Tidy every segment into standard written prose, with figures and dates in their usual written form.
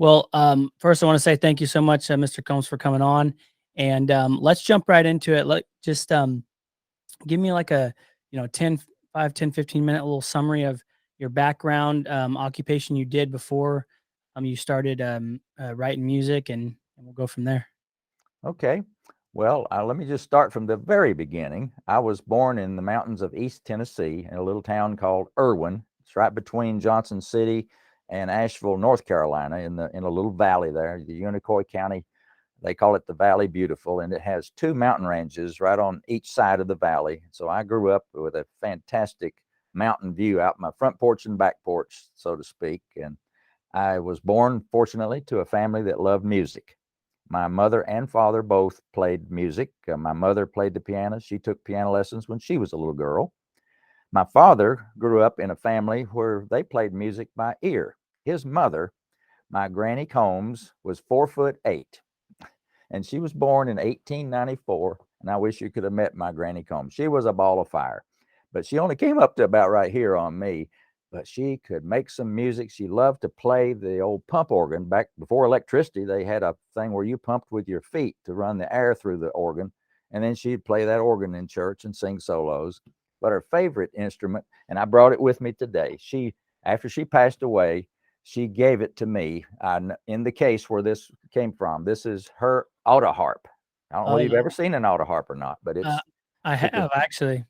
Well, first I want to say thank you so much, Mr. Combs, for coming on, and let's jump right into it. Let just give me like a 10, 5, 10, 15 minute little summary of your background, occupation you did before you started writing music, and we'll go from there. Okay. Well, let me just start from the very beginning. I was born in the mountains of East Tennessee in a little town called Irwin. It's right between Johnson City and Asheville, North Carolina, in a little valley there, the Unicoi County. They call it the Valley Beautiful, and it has two mountain ranges right on each side of the valley. So I grew up with a fantastic mountain view out my front porch and back porch, so to speak. And I was born, fortunately, to a family that loved music. My mother and father both played music. My mother played the piano. She took piano lessons when she was a little girl. My father grew up in a family where they played music by ear. His mother, my Granny Combs, was 4'8", and she was born in 1894. And I wish you could have met my Granny Combs. She was a ball of fire, but she only came up to about right here on me. But she could make some music. She loved to play the old pump organ. Back before electricity, they had a thing where you pumped with your feet to run the air through the organ. And then she'd play that organ in church and sing solos. But her favorite instrument, and I brought it with me today, after she passed away, she gave it to me in the case where this came from. This is her auto harp. I don't know whether Oh, you've ever seen an auto harp or not, but uh, I it's a have actually.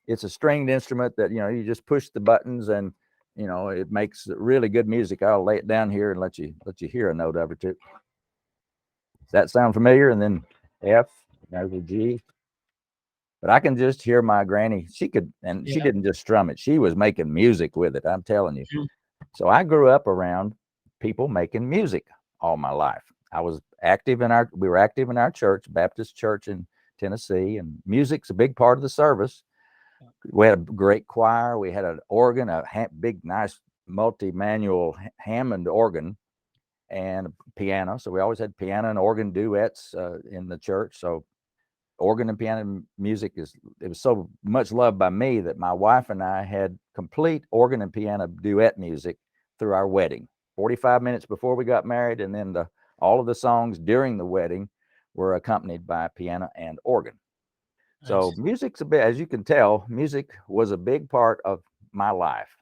it's a stringed instrument that you just push the buttons and it makes really good music. I'll lay it down here and let you hear a note of it too. Does that sound familiar? And then F, there's a G. But I can just hear my granny. She could, and she Yeah. didn't just strum it. She was making music with it. I'm telling you. Mhm. So I grew up around people making music all my life. We were active in our church, Baptist church in Tennessee, and music's a big part of the service. We had a great choir. We had an organ, big, nice multi-manual Hammond organ, and a piano. So we always had piano and organ duets in the church. So organ and piano music it was so much loved by me that my wife and I had complete organ and piano duet music through our wedding. 45 minutes before we got married, and then all of the songs during the wedding were accompanied by piano and organ. So Nice. music's a bit, as you can tell, music was a big part of my life.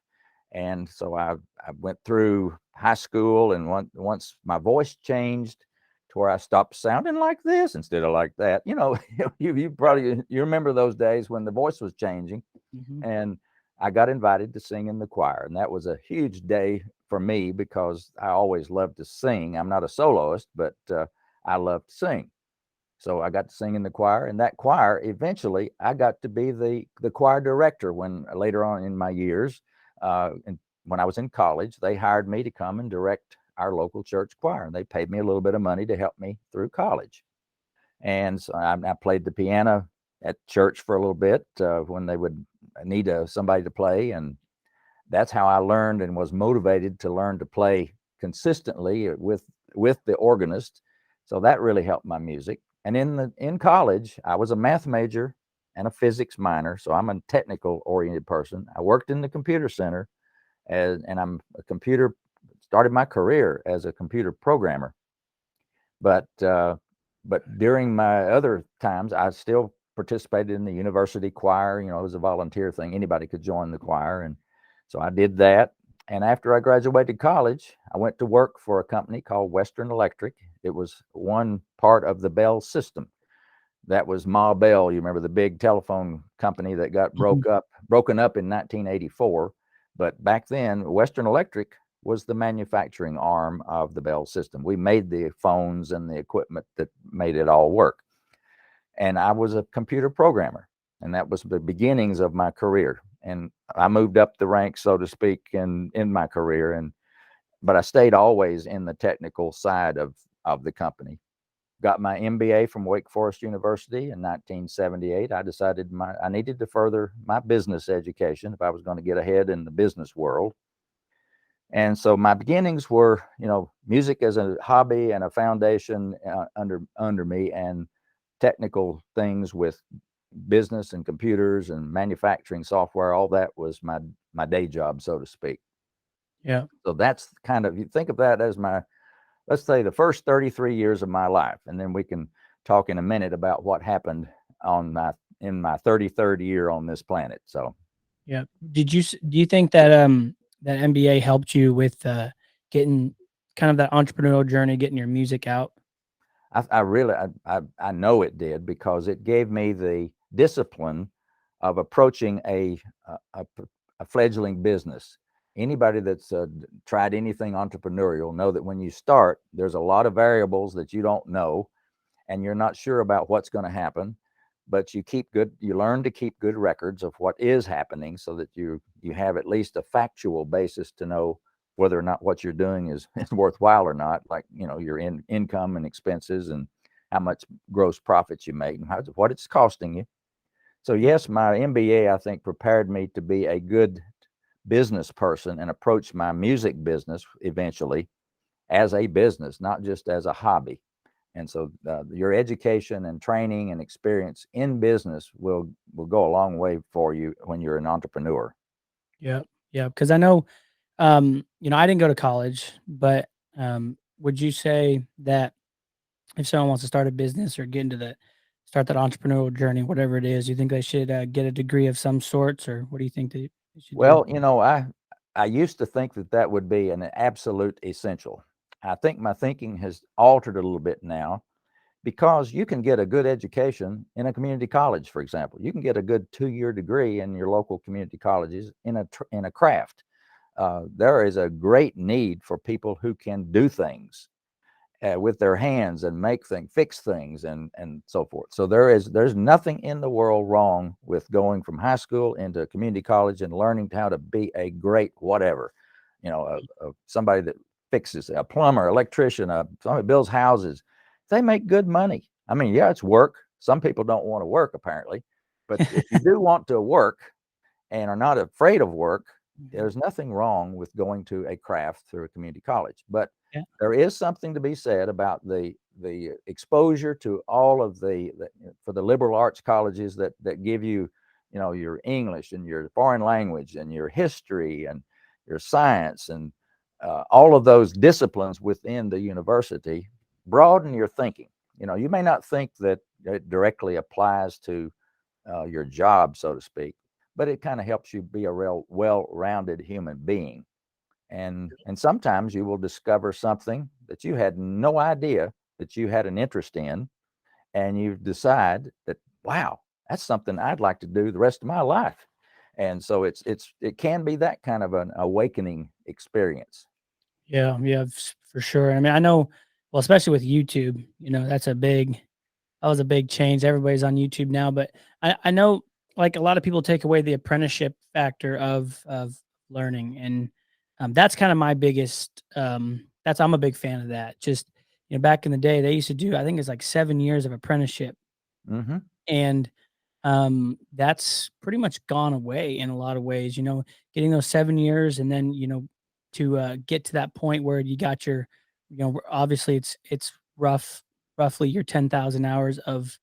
And so I went through high school, and once my voice changed to where I stopped sounding like this instead of like that, you probably you remember those days when the voice was changing, Hmm. and I got invited to sing in the choir, and that was a huge day for me because I always loved to sing. I'm not a soloist, but I love to sing. So I got to sing in the choir, and that choir eventually I got to be the choir director when later on in my years, and when I was in college, they hired me to come and direct our local church choir, and they paid me a little bit of money to help me through college. And so I played the piano at church for a little bit when they would need somebody to play, and that's how I learned and was motivated to learn to play consistently with the organist. So that really helped my music. And in college, I was a math major and a physics minor, so I'm a technical oriented person. I worked in the computer center and I'm a computer started my career as a computer programmer. But during my other times, I still participated in the university choir. It was a volunteer thing; anybody could join the choir, and so I did that. And after I graduated college, I went to work for a company called Western Electric. It was one part of the Bell system. That was Ma Bell. You remember the big telephone company that got Hmm. broken up in 1984. But back then, Western Electric was the manufacturing arm of the Bell system. We made the phones and the equipment that made it all work. And I was a computer programmer, and that was the beginnings of my career. And I moved up the ranks, so to speak, in my career. But I stayed always in the technical side of the company. Got my MBA from Wake Forest University in 1978. I decided I needed to further my business education if I was going to get ahead in the business world. And so my beginnings were, music as a hobby and a foundation under me, and technical things with business and computers and manufacturing software. All that was my day job, so to speak. Yeah. So that's kind of, you think of that as let's say the first 33 years of my life, and then we can talk in a minute about what happened on my in my 33rd year on this planet. So Yeah. Do you think that that MBA helped you with getting kind of that entrepreneurial journey, getting your music out? I really I know it did, because it gave me the discipline of approaching a fledgling business. Anybody that's tried anything entrepreneurial know that when you start, there's a lot of variables that you don't know, and you're not sure about what's going to happen. But you learn to keep good records of what is happening, so that you have at least a factual basis to know whether or not what you're doing is worthwhile or not, like, your income and expenses, and how much gross profits you make, and what it's costing you. So yes, my MBA, I think, prepared me to be a good business person and approach my music business eventually as a business, not just as a hobby. And so your education and training and experience in business will go a long way for you when you're an entrepreneur. Yeah. Yeah. Because I know, I didn't go to college, but would you say that if someone wants to start a business or get into start that entrepreneurial journey, whatever it is, you think they should get a degree of some sorts, or what do you think they should do? Well, I used to think that that would be an absolute essential. I think my thinking has altered a little bit now, because you can get a good education in a community college. For example, you can get a good 2-year degree in your local community colleges in a craft. There is a great need for people who can do things with their hands, and make things, fix things, and so forth. So there's nothing in the world wrong with going from high school into community college and learning how to be a great whatever, somebody that fixes, a plumber, electrician, somebody builds houses. They make good money. I mean, yeah, it's work. Some people don't want to work, apparently, but if you do want to work and are not afraid of work, Mhm. there's nothing wrong with going to a craft through a community college. But Yeah. there is something to be said about the exposure to all of for the liberal arts colleges that give you, your English and your foreign language and your history and your science, and all of those disciplines within the university broaden your thinking. You may not think that it directly applies to your job, so to speak, but it kind of helps you be a real well-rounded human being. And sometimes you will discover something that you had no idea that you had an interest in, and you decide that, wow, that's something I'd like to do the rest of my life. And so it can be that kind of an awakening experience. Yeah, yeah, for sure. I mean, I know, well, especially with YouTube, that was a big change. Everybody's on YouTube now, but I know, like, a lot of people take away the apprenticeship factor of learning, and that's kind of my biggest. That's I'm a big fan of that. Just, back in the day, they used to do, I think it's like 7 years of apprenticeship, Hmm. and that's pretty much gone away in a lot of ways. Getting those 7 years, and then to get to that point where you got your, obviously it's roughly your 10,000 hours of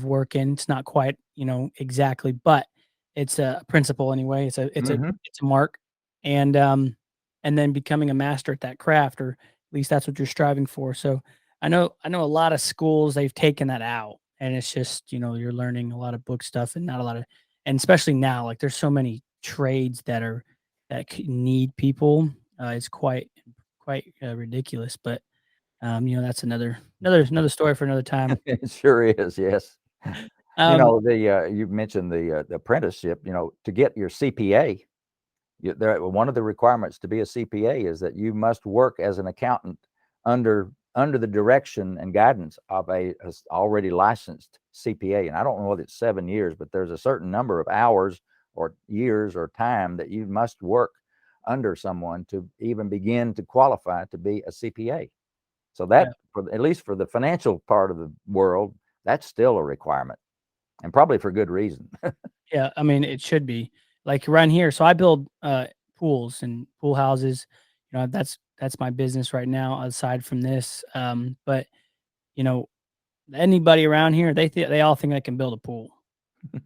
work in. It's not quite, exactly, but it's a principle anyway. Hmm. It's a mark, and then becoming a master at that craft, or at least that's what you're striving for. So I know a lot of schools, they've taken that out, and it's just, you're learning a lot of book stuff and not a lot of, and especially now, like, there's so many trades need people. It's quite ridiculous, but that's another story for another time. It sure is, yes. Um, You mentioned the apprenticeship. To get your CPA, one of the requirements to be a CPA is that you must work as an accountant under the direction and guidance of a already licensed CPA. And I don't know whether it's 7 years, but there's a certain number of hours or years or time that you must work under someone to even begin to qualify to be a CPA. So yeah, that, at least for the financial part of the world, that's still a requirement, and probably for good reason. yeah. I mean, it should be like around here. So I build pools and pool houses. That's my business right now. Aside from this, but you know, anybody around here, they all think they can build a pool.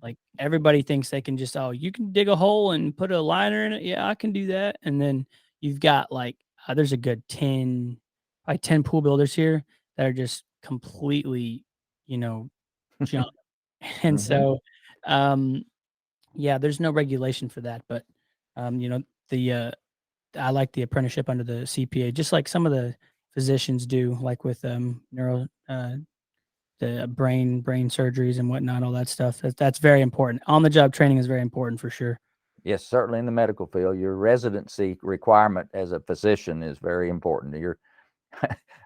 Like, everybody thinks they can just, "Oh, you can dig a hole and put a liner in it? Yeah, I can do that." And then you've got, like, there's a good 10, probably 10 pool builders here that are just completely, junk. And Hmm. so, um, yeah, there's no regulation for that, but, the, I like the apprenticeship under the CPA, just like some of the physicians do, like with, the brain surgeries and whatnot, all that stuff. That's very important. On the job training is very important for sure. Yes, certainly in the medical field, your residency requirement as a physician is very important.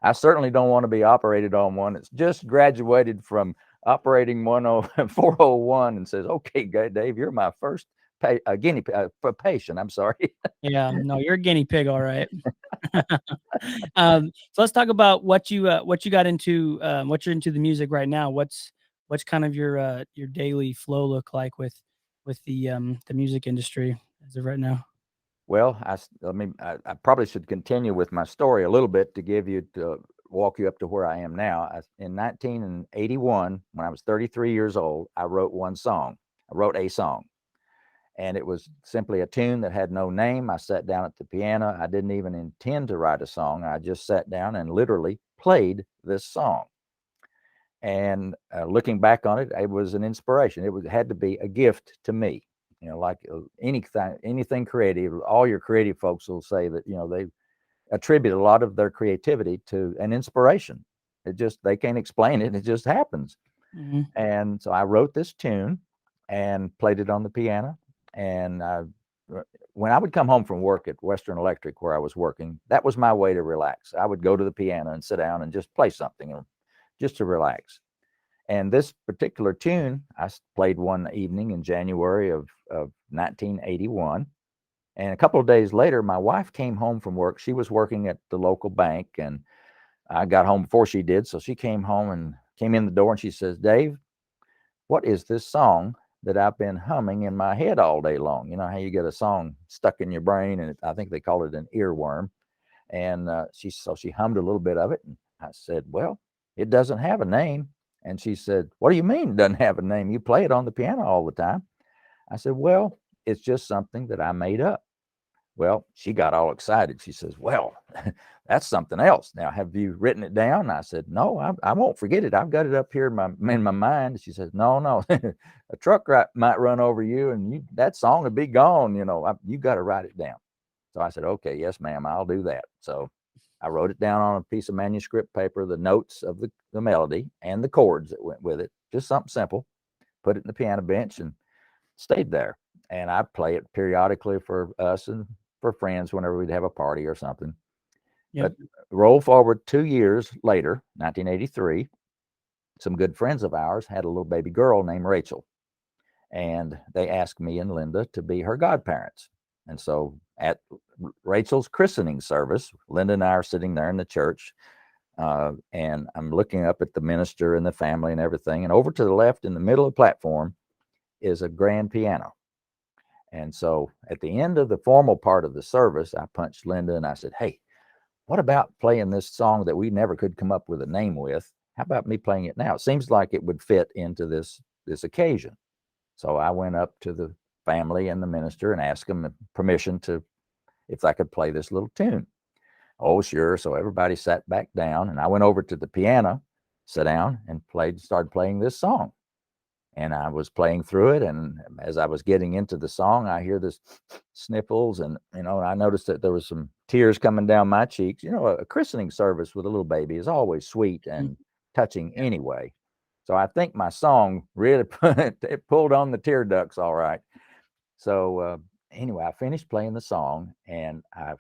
I certainly don't want to be operated on one that's just graduated from operating 401 and says, "Okay, Dave, you're my first patient." I'm sorry. Yeah, no, you're a guinea pig, all right. So let's talk about what you got into, what you're into the music right now. What's kind of your daily flow look like with the music industry as of right now? Well, I probably should continue with my story a little bit to walk you up to where I am now. In 1981, when I was 33 years old, I wrote one song. I wrote a song, and it was simply a tune that had no name. I sat down at the piano. I didn't even intend to write a song. I just sat down and literally played this song. And looking back on it, it was an inspiration. It had to be a gift to me. Like anything creative, all your creative folks will say that they attribute a lot of their creativity to an inspiration. They can't explain it. It just happens. Mhm. And so I wrote this tune and played it on the piano. And when I would come home from work at Western Electric, where I was working, that was my way to relax. I would go to the piano and sit down and just play something, just to relax. And this particular tune I played one evening in January of 1981. And a couple of days later, my wife came home from work. She was working at the local bank, and I got home before she did. So she came home and came in the door and she says, "Dave, what is this song that I've been humming in my head all day long?" You know how you get a song stuck in your brain, and I think they call it an earworm. And she hummed a little bit of it, and I said, "Well, it doesn't have a name." And she said, "What do you mean it doesn't have a name? You play it on the piano all the time." I said, "Well, it's just something that I made up." Well, she got all excited. She says, "Well, that's something else. Now, have you written it down?" I said, "No, I won't forget it. I've got it up here in my mind." She says, "No, no, a truck might run over you, and that song would be gone. You got to write it down." So I said, "Okay, yes, ma'am, I'll do that." So I wrote it down on a piece of manuscript paper, the notes of the melody and the chords that went with it, just something simple. Put it in the piano bench and stayed there. And I'd play it periodically for us and for friends whenever we'd have a party or something. Yep. But roll forward 2 years later, 1983, some good friends of ours had a little baby girl named Rachel. And they asked me and Linda to be her godparents. And so at Rachel's christening service, Linda and I are sitting there in the church, and I'm looking up at the minister and the family and everything. And over to the left in the middle of the platform is a grand piano. And so at the end of the formal part of the service, I punched Linda and I said, "Hey, what about playing this song that we never could come up with a name with? How about me playing it now? It seems like it would fit into this occasion." So I went up to the family and the minister and asked them permission if I could play this little tune. "Oh, sure." So everybody sat back down, and I went over to the piano, sat down, and started playing this song. And I was playing through it, and as I was getting into the song, I hear this sniffles, and I noticed that there was some tears coming down my cheeks. A christening service with a little baby is always sweet Mhm. and touching anyway. So I think my song really it pulled on the tear ducts all right. So anyway, I finished playing the song, and I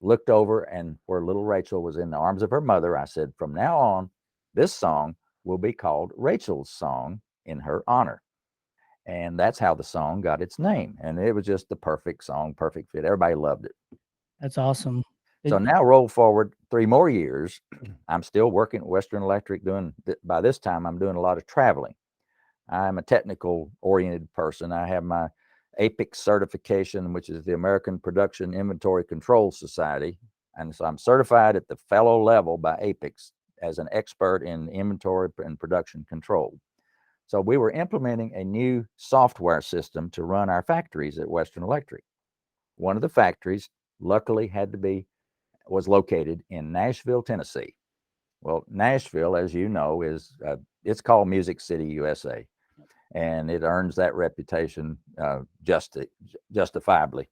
looked over, and where little Rachel was in the arms of her mother, I said, "From now on, this song will be called Rachel's Song in her honor." And that's how the song got its name. And it was just the perfect song, perfect fit. Everybody loved it. That's awesome. So It now roll forward 3 more years. I'm still working at Western Electric by this time, I'm doing a lot of traveling. I'm a technical oriented person. I have my APIC certification, which is the American Production Inventory Control Society. And so I'm certified at the fellow level by APICS as an expert in inventory and production control. So we were implementing a new software system to run our factories at Western Electric. One of the factories luckily had to be was located in Nashville, Tennessee. Well, Nashville, as you know, is it's called Music City, USA, and it earns that reputation justifiably.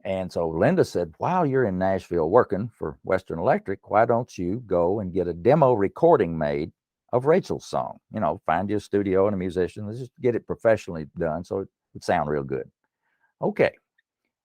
And so Linda said, while you're in Nashville working for Western Electric, why don't you go and get a demo recording made of Rachel's song? You know, find you a studio and a musician. Let's just get it professionally done so it would sound real good. Okay.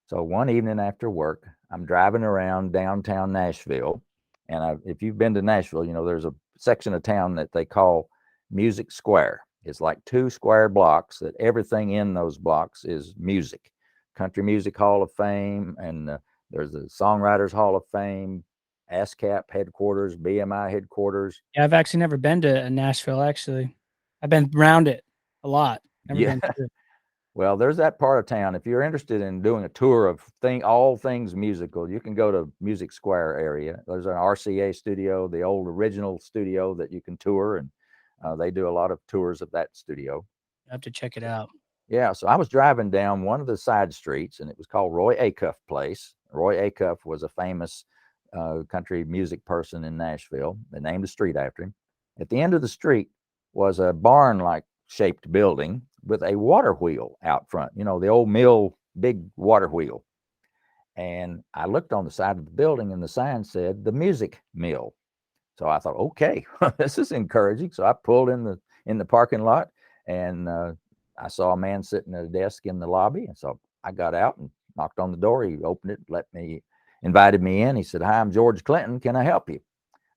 So one evening after work, I'm driving around downtown Nashville. And if you've been to Nashville, you know, there's a section of town that they call Music Square. It's like 2 square blocks that everything in those blocks is music. Country Music Hall of Fame, and there's the Songwriters Hall of Fame, ASCAP headquarters, BMI headquarters. Yeah, I've actually never been to Nashville, actually. I've been around it a lot. Never Yeah. been to it. Well, there's that part of town. If you're interested in doing a tour of all things musical, you can go to Music Square area. There's an RCA studio, the old original studio that you can tour, and they do a lot of tours of that studio. I have to check it out. Yeah, so I was driving down one of the side streets, and it was called Roy Acuff Place. Roy Acuff was a famous country music person in Nashville. They named a street after him. At the end of the street was a barn-like shaped building with a water wheel out front, you know, the old mill, big water wheel. And I looked on the side of the building, and the sign said the music mill. So I thought, okay, this is encouraging. So I pulled in the parking lot, and I saw a man sitting at a desk in the lobby. And so I got out and knocked on the door. He opened it, invited me in. He said, "Hi, I'm George Clinton. Can I help you?"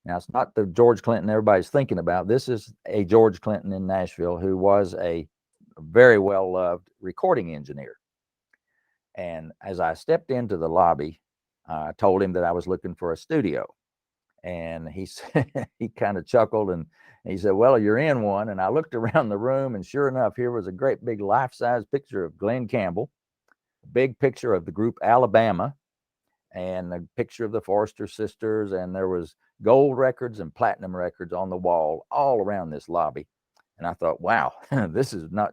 Now, it's not the George Clinton everybody's thinking about. This is a George Clinton in Nashville who was a very well-loved recording engineer. And as I stepped into the lobby, I told him that I was looking for a studio. And he said, he kind of chuckled, and he said, "Well, you're in one." And I looked around the room, and sure enough, here was a great big life-size picture of Glenn Campbell, a big picture of the group Alabama, and a picture of the Forrester sisters. And there was gold records and platinum records on the wall all around this lobby. And I thought, wow, this is not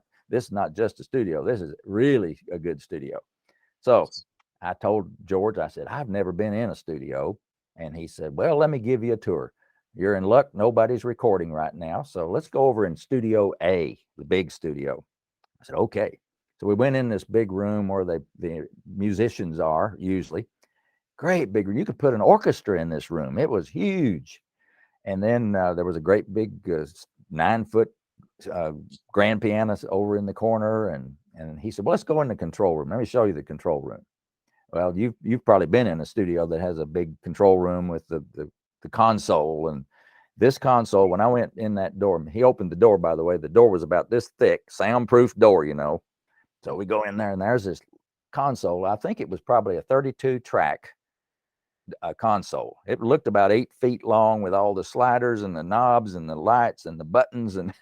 just a studio. This is really a good studio. So I told George, I said, "I've never been in a studio." And he said, "Well, let me give you a tour. You're in luck. Nobody's recording right now. So let's go over in Studio A, the big studio." I said, "Okay." So we went in this big room where the musicians are usually. Great big room. You could put an orchestra in this room. It was huge. And then there was a great big 9-foot grand piano over in the corner. And he said, "Well, let's go in the control room. Let me show you the control room." Well, you've probably been in a studio that has a big control room with the console. And this console, when I went in that door, he opened the door, by the way, the door was about this thick, soundproof door, you know. So we go in there, and there's this console. I think it was probably a 32 track console. It looked about 8 feet long with all the sliders and the knobs and the lights and the buttons. And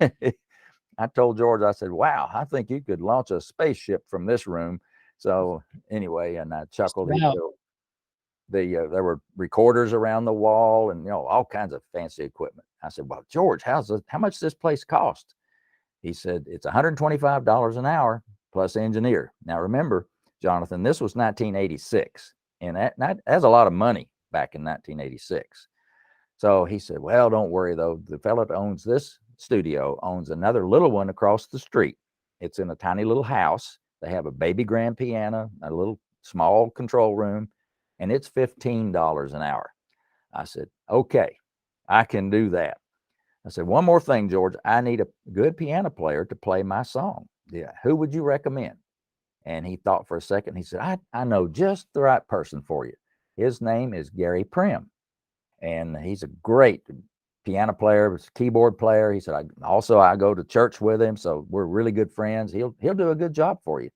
I told George, I said, "Wow, I think you could launch a spaceship from this room." So anyway, and I chuckled. Wow. There were recorders around the wall, and, you know, all kinds of fancy equipment. I said, "Well, George, how much does this place cost?" He said, "It's $125 an hour plus engineer." Now remember, Jonathan, this was 1986, and that's a lot of money back in 1986. So he said, "Well, don't worry though. The fellow that owns this studio owns another little one across the street. It's in a tiny little house. They have a baby grand piano, a little small control room, and it's $15 an hour." I said, "Okay, I can do that." I said, "One more thing, George. I need a good piano player to play my song. Yeah, who would you recommend?" And he thought for a second. He said, I know just the right person for you. His name is Gary Prim, and he's a great piano player, keyboard player." He said, I go to church with him, so we're really good friends. He'll do a good job for you.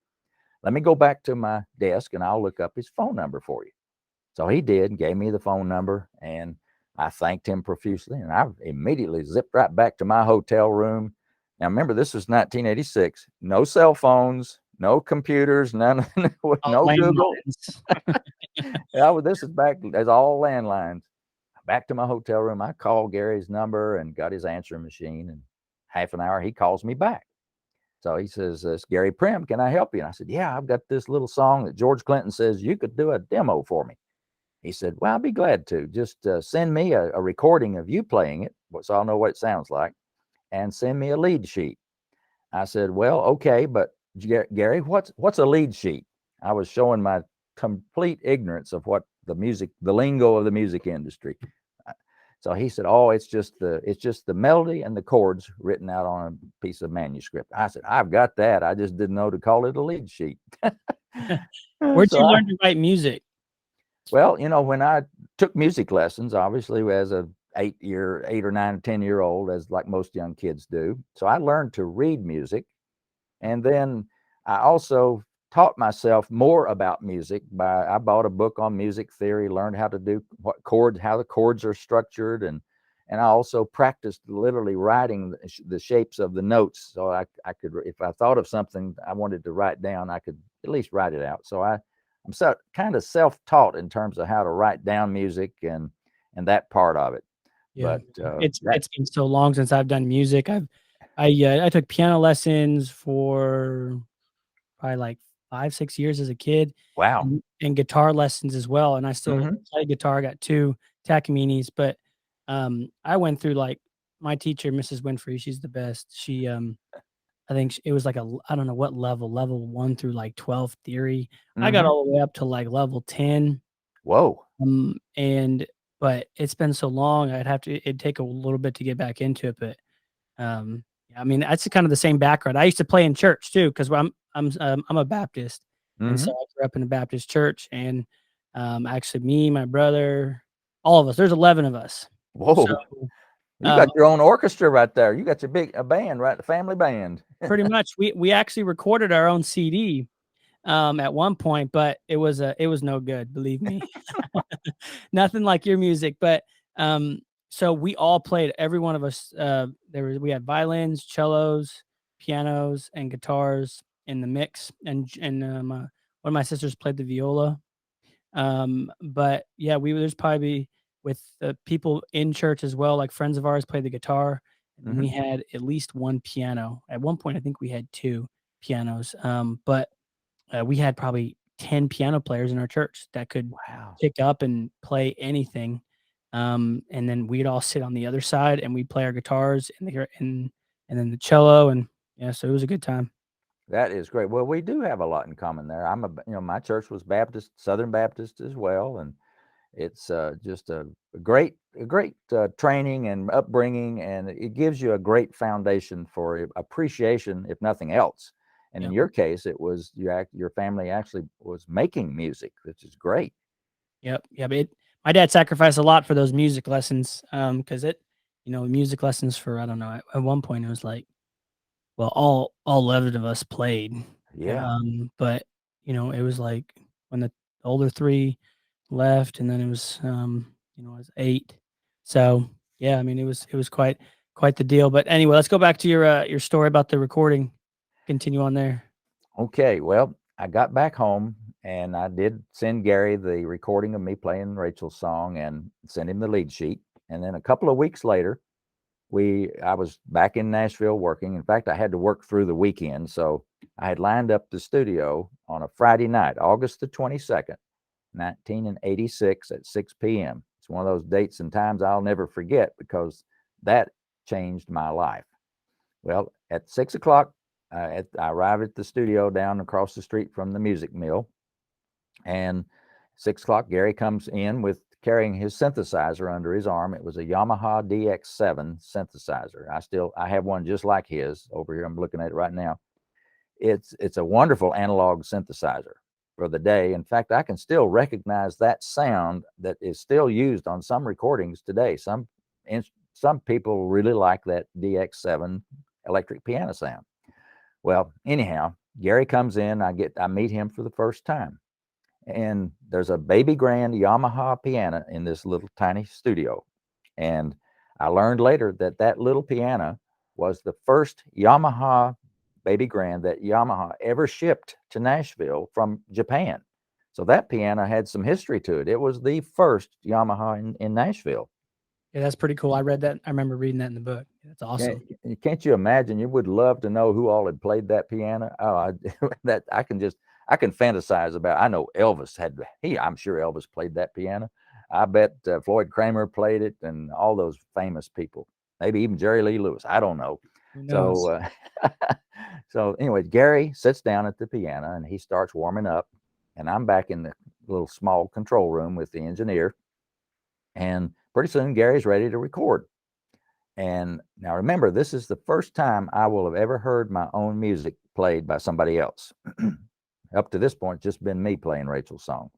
Let me go back to my desk, and I'll look up his phone number for you." So he did, gave me the phone number, and I thanked him profusely, and I immediately zipped right back to my hotel room. Now, remember, this was 1986. No cell phones, no computers, none, no Google. This is back as all landlines. Back to my hotel room. I called Gary's number and got his answering machine. And half an hour, he calls me back. So he says, "It's Gary Prim. Can I help you?" And I said, "Yeah, I've got this little song that George Clinton says you could do a demo for me." He said, "Well, I'll be glad to. Just send me a recording of you playing it, so I'll know what it sounds like, and send me a lead sheet." I said, "Well, okay, but Gary, what's a lead sheet?" I was showing my complete ignorance of what the lingo of the music industry. So he said, "Oh, it's just the melody and the chords written out on a piece of manuscript." I said, "I've got that. I just didn't know to call it a lead sheet." Where'd So you learn to write music? well, when I took music lessons, obviously as a 8 or 9 or 10-year old, as like most young kids do. So I learned to read music. And then I also taught myself more about music I bought a book on music theory, learned how to do how the chords are structured. And I also practiced literally writing the shapes of the notes. So I could, if I thought of something I wanted to write down, I could at least write it out. So I'm kind of self-taught in terms of how to write down music and that part of it. Yeah, But it's been so long since I've done music. I took piano lessons for probably like 5, 6 years as a kid, wow. and guitar lessons as well. And I still Hmm. play guitar. I got 2 Takaminis, but I went through like my teacher, Mrs. Winfrey. She's the best. I think it was like I don't know what level 1 through like 12 theory. I got Hmm. all the way up to like level 10. Whoa. And but it's been so long, it'd take a little bit to get back into it, but, yeah, I mean, that's kind of the same background. I used to play in church too, because I'm a Baptist, and so Hmm. I grew up in a Baptist church, and, actually me, my brother, all of us, there's 11 of us. So, Whoa. You um, got your own orchestra right there. You got a band, right? The family band. pretty much we actually recorded our own CD, at one point, but it was no good, believe me. Nothing like your music, but, so we all played, every one of us, we had violins, cellos, pianos, and guitars in the mix, one of my sisters played the viola. But yeah, there's probably with the people in church as well, like friends of ours played the guitar, and then we Hmm. had at least 1 piano. At one point, I think we had 2 pianos, but we had probably 10 piano players in our church that could Wow. pick up and play anything. And then we'd all sit on the other side and we'd play our guitars and then the cello, and yeah, so it was a good time. That is great. Well, we do have a lot in common there. My church was Baptist, Southern Baptist as well. And it's just a great training and upbringing, and it gives you a great foundation for appreciation, if nothing else. And in Yep. your case, it was your family actually was making music, which is great. Yep. Yeah, but my dad sacrificed a lot for those music lessons, because music lessons for, I don't know, at one point it was like, well, all 11 of us played, Yeah, but, it was like when the older 3 left, and then it was 8. So, yeah, I mean, it was quite the deal, but anyway, let's go back to your story about the recording. Continue on there. okay. Well, I got back home and I did send Gary the recording of me playing Rachel's song and send him the lead sheet. And then a couple of weeks later, I was back in Nashville working. In fact, I had to work through the weekend, so I had lined up the studio on a Friday night, August the 22nd, 1986 at 6 p.m. It's one of those dates and times I'll never forget because that changed my life. Well, at 6 o'clock, I arrived at the studio down across the street from the music mill, and 6 o'clock, Gary comes in with carrying his synthesizer under his arm. It was a Yamaha DX7 synthesizer. I have one just like his over here. I'm looking at it right now. It's a wonderful analog synthesizer for the day. In fact, I can still recognize that sound that is still used on some recordings today. Some people really like that DX7 electric piano sound. Well, anyhow, Gary comes in. I meet him for the first time, and there's a baby grand Yamaha piano in this little tiny studio. And I learned later that that little piano was the first Yamaha baby grand that Yamaha ever shipped to Nashville from Japan. So that piano had some history to it. It was the first Yamaha in Nashville. Yeah, that's pretty cool. I read that. I remember reading that in the book. That's Can't, awesome. can't you imagine? You would love to know who all had played that piano. Oh, that I can just I can fantasize about. I know Elvis had. I'm sure Elvis played that piano. I bet Floyd Kramer played it, and all those famous people. Maybe even Jerry Lee Lewis. I don't know. Who knows? So, so anyway, Gary sits down at the piano and he starts warming up, and I'm back in the little small control room with the engineer, and pretty soon Gary's ready to record. And now remember, this is the first time I will have ever heard my own music played by somebody else. Up to this point, just been me playing Rachel's song.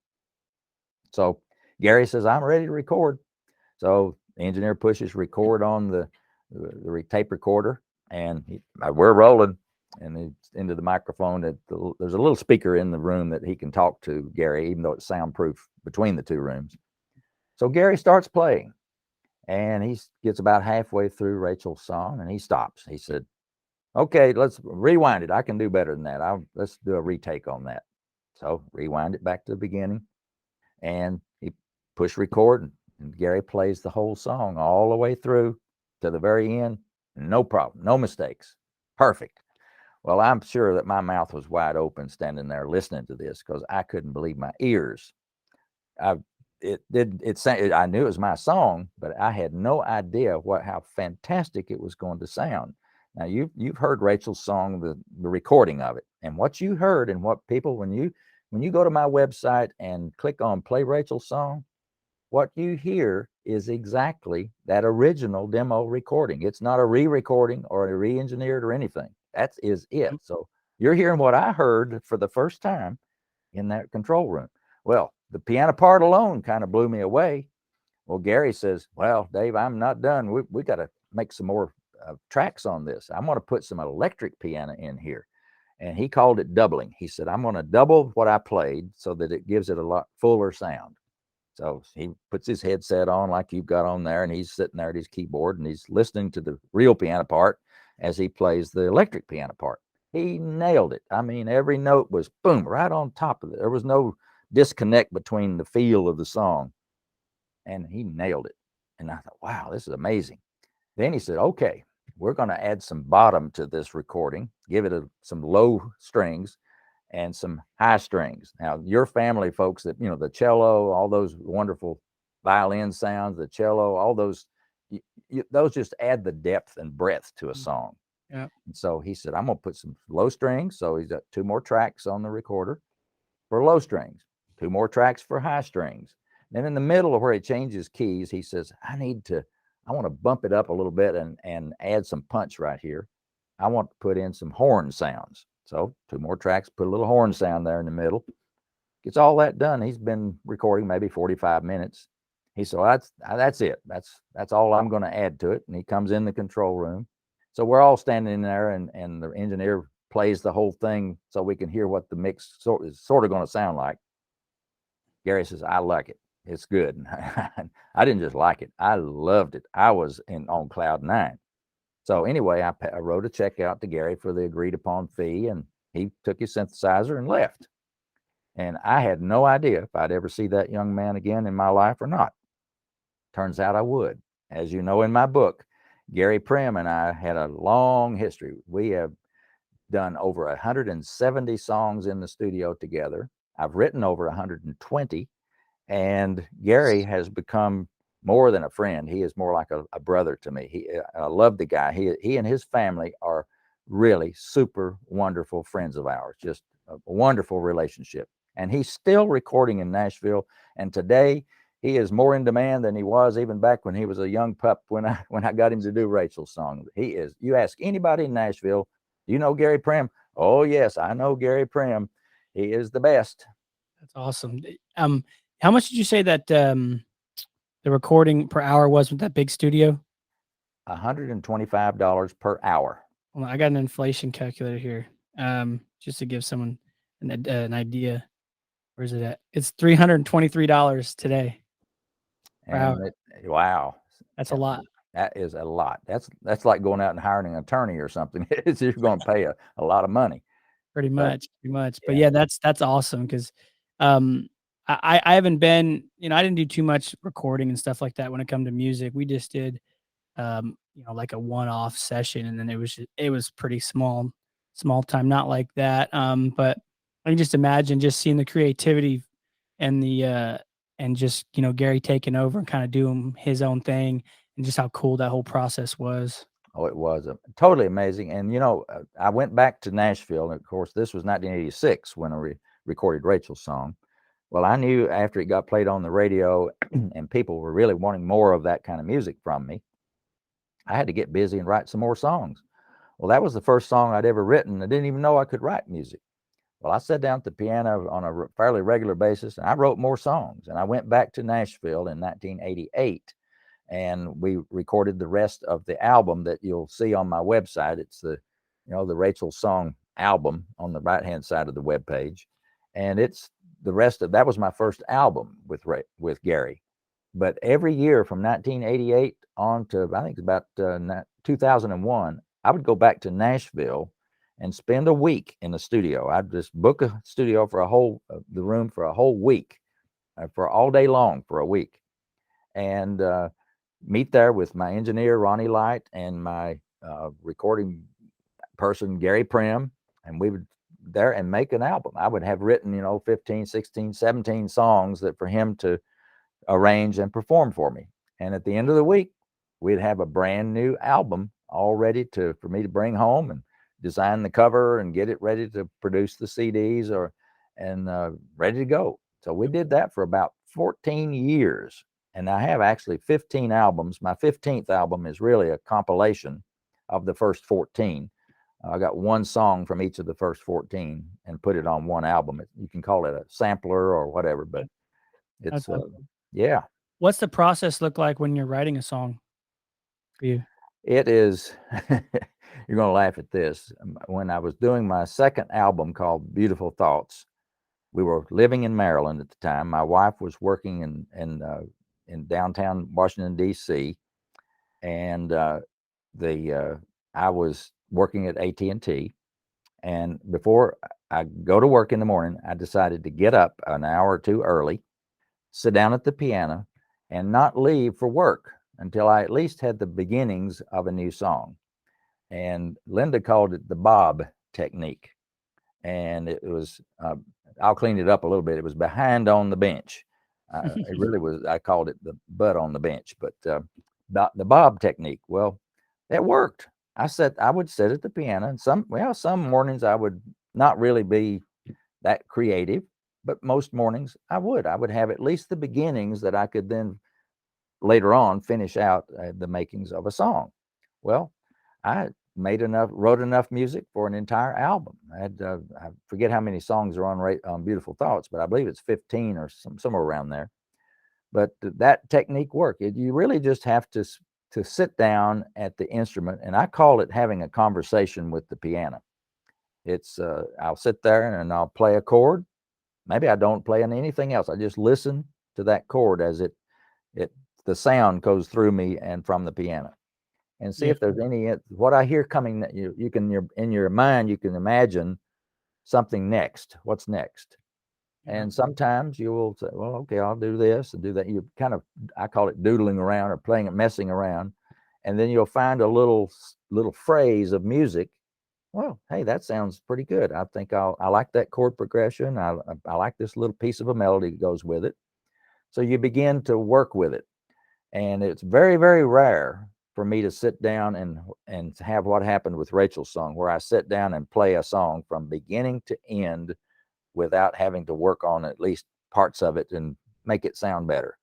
So Gary says, I'm ready to record. So the engineer pushes record on the tape recorder, and we're rolling. And it's into the microphone. There's a little speaker in the room that he can talk to Gary, even though it's soundproof between the two rooms. So Gary starts playing, and he gets about halfway through Rachel's song, and he stops. He said, okay, let's rewind it. I can do better than that. Let's do a retake on that. So rewind it back to the beginning, and he pushed record, and Gary plays the whole song all the way through to the very end. No problem, no mistakes, perfect. Well, I'm sure that my mouth was wide open standing there listening to this, because I couldn't believe my ears. I knew it was my song, but I had no idea how fantastic it was going to sound. Now you've heard Rachel's song, the recording of it, and what you heard, and what people, when you go to my website and click on play Rachel's song, what you hear is exactly that original demo recording. It's not a re-recording or a re-engineered or anything. That is it. So you're hearing what I heard for the first time in that control room. Well, the piano part alone kind of blew me away. Well, Gary says, well, Dave, I'm not done. We got to make some more tracks on this. I'm going to put some electric piano in here. And he called it doubling. He said, I'm going to double what I played so that it gives it a lot fuller sound. So he puts his headset on like you've got on there, and he's sitting there at his keyboard, and he's listening to the real piano part as he plays the electric piano part. He nailed it. I mean, every note was boom, right on top of it. There was no disconnect between the feel of the song, and he nailed it. And I thought, wow, this is amazing. Then he said, okay, we're going to add some bottom to this recording, give it some low strings and some high strings. Now, your family folks, that, the cello, all those wonderful violin sounds, the cello, all those, those just add the depth and breadth to a song. Yeah. And so he said, I'm going to put some low strings. So he's got 2 more tracks on the recorder for low strings, 2 more tracks for high strings. Then in the middle of where he changes keys, he says, I want to bump it up a little bit and add some punch right here. I want to put in some horn sounds. So 2 more tracks, put a little horn sound there in the middle. Gets all that done. He's been recording maybe 45 minutes. He said, well, that's it. That's all I'm going to add to it. And he comes in the control room. So we're all standing in there, and the engineer plays the whole thing so we can hear what the mix is sort of going to sound like. Gary says, I like it. It's good. I didn't just like it. I loved it. I was on cloud 9. So anyway, I wrote a check out to Gary for the agreed upon fee, and he took his synthesizer and left. And I had no idea if I'd ever see that young man again in my life or not. Turns out I would. As you know, in my book, Gary Prim and I had a long history. We have done over 170 songs in the studio together. I've written over 120, and Gary has become more than a friend. He is more like a brother to me. I love the guy. He and his family are really super wonderful friends of ours. Just a wonderful relationship. And he's still recording in Nashville. And today he is more in demand than he was even back when he was a young pup, when I got him to do Rachel's song. He is. You ask anybody in Nashville, do you know Gary Prim? Oh yes, I know Gary Prim. He is the best. That's awesome. How much did you say that the recording per hour was with that big studio? $125 per hour. Well, I got an inflation calculator here, just to give someone an idea. Where's it at? It's $323 today. And wow, that's a lot. That is a lot. That's like going out and hiring an attorney or something. You're going to pay a lot of money. Pretty much. But yeah, that's awesome, because I haven't been, I didn't do too much recording and stuff like that when it come to music. We just did like a one-off session, and then it was pretty small time, not like that. But I can just imagine just seeing the creativity and and just, Gary taking over and kind of doing his own thing and just how cool that whole process was. Oh, it was totally amazing. And I went back to Nashville, and of course, this was 1986 when I recorded Rachel's song. Well, I knew after it got played on the radio, and people were really wanting more of that kind of music from me, I had to get busy and write some more songs. Well, that was the first song I'd ever written. I didn't even know I could write music. Well, I sat down at the piano on a fairly regular basis, and I wrote more songs. And I went back to Nashville in 1988, and we recorded the rest of the album that you'll see on my website. It's the Rachel Song album on the right-hand side of the web page, and it's the rest of that was my first album with Gary. But every year from 1988 on to I think it's about 2001, I would go back to Nashville and spend a week in the studio. I'd just book a studio for the room for a whole week, for all day long for a week, and meet there with my engineer Ronnie Light and my recording person Gary Prim, and we would there and make an album. I would have written 15, 16, 17 songs that for him to arrange and perform for me. And at the end of the week, we'd have a brand new album all ready for me to bring home and design the cover and get it ready to produce the CDs and ready to go. So we did that for about 14 years. And I have actually 15 albums. My 15th album is really a compilation of the first 14. I got one song from each of the first 14 and put it on one album. You can call it a sampler or whatever, but it's That's awesome. yeah. What's the process look like when you're writing a song for you? It is, you're going to laugh at this. When I was doing my second album called Beautiful Thoughts, we were living in Maryland at the time. My wife was working in downtown Washington, D.C., and I was working at AT&T. And before I go to work in the morning, I decided to get up an hour or two early, sit down at the piano, and not leave for work until I at least had the beginnings of a new song. And Linda called it the Bob technique. And it was, I'll clean it up a little bit. It was behind on the bench. It really was, I called it the butt on the bench, but the Bob technique. Well, it worked. I would sit at the piano, and some mornings I would not really be that creative, but most mornings I would have at least the beginnings that I could then later on finish out the makings of a song. Well, I wrote enough music for an entire album. I forget how many songs are on Beautiful Thoughts, but I believe it's 15 or somewhere around there. But that technique worked. You really just have to sit down at the instrument, and I call it having a conversation with the piano. It's I'll sit there and I'll play a chord. Maybe I don't play anything else. I just listen to that chord as the sound goes through me and from the piano, and see Yeah. if there's what I hear coming. That you can in your mind you can imagine something next. What's next? And sometimes you will say, well, okay, I'll do this and do that. You kind of, I call it doodling around or playing it, messing around. And then you'll find a little phrase of music. Well, hey, that sounds pretty good. I think I like that chord progression. I like this little piece of a melody that goes with it. So you begin to work with it. And it's very, very rare for me to sit down and have what happened with Rachel's song, where I sit down and play a song from beginning to end without having to work on at least parts of it and make it sound better.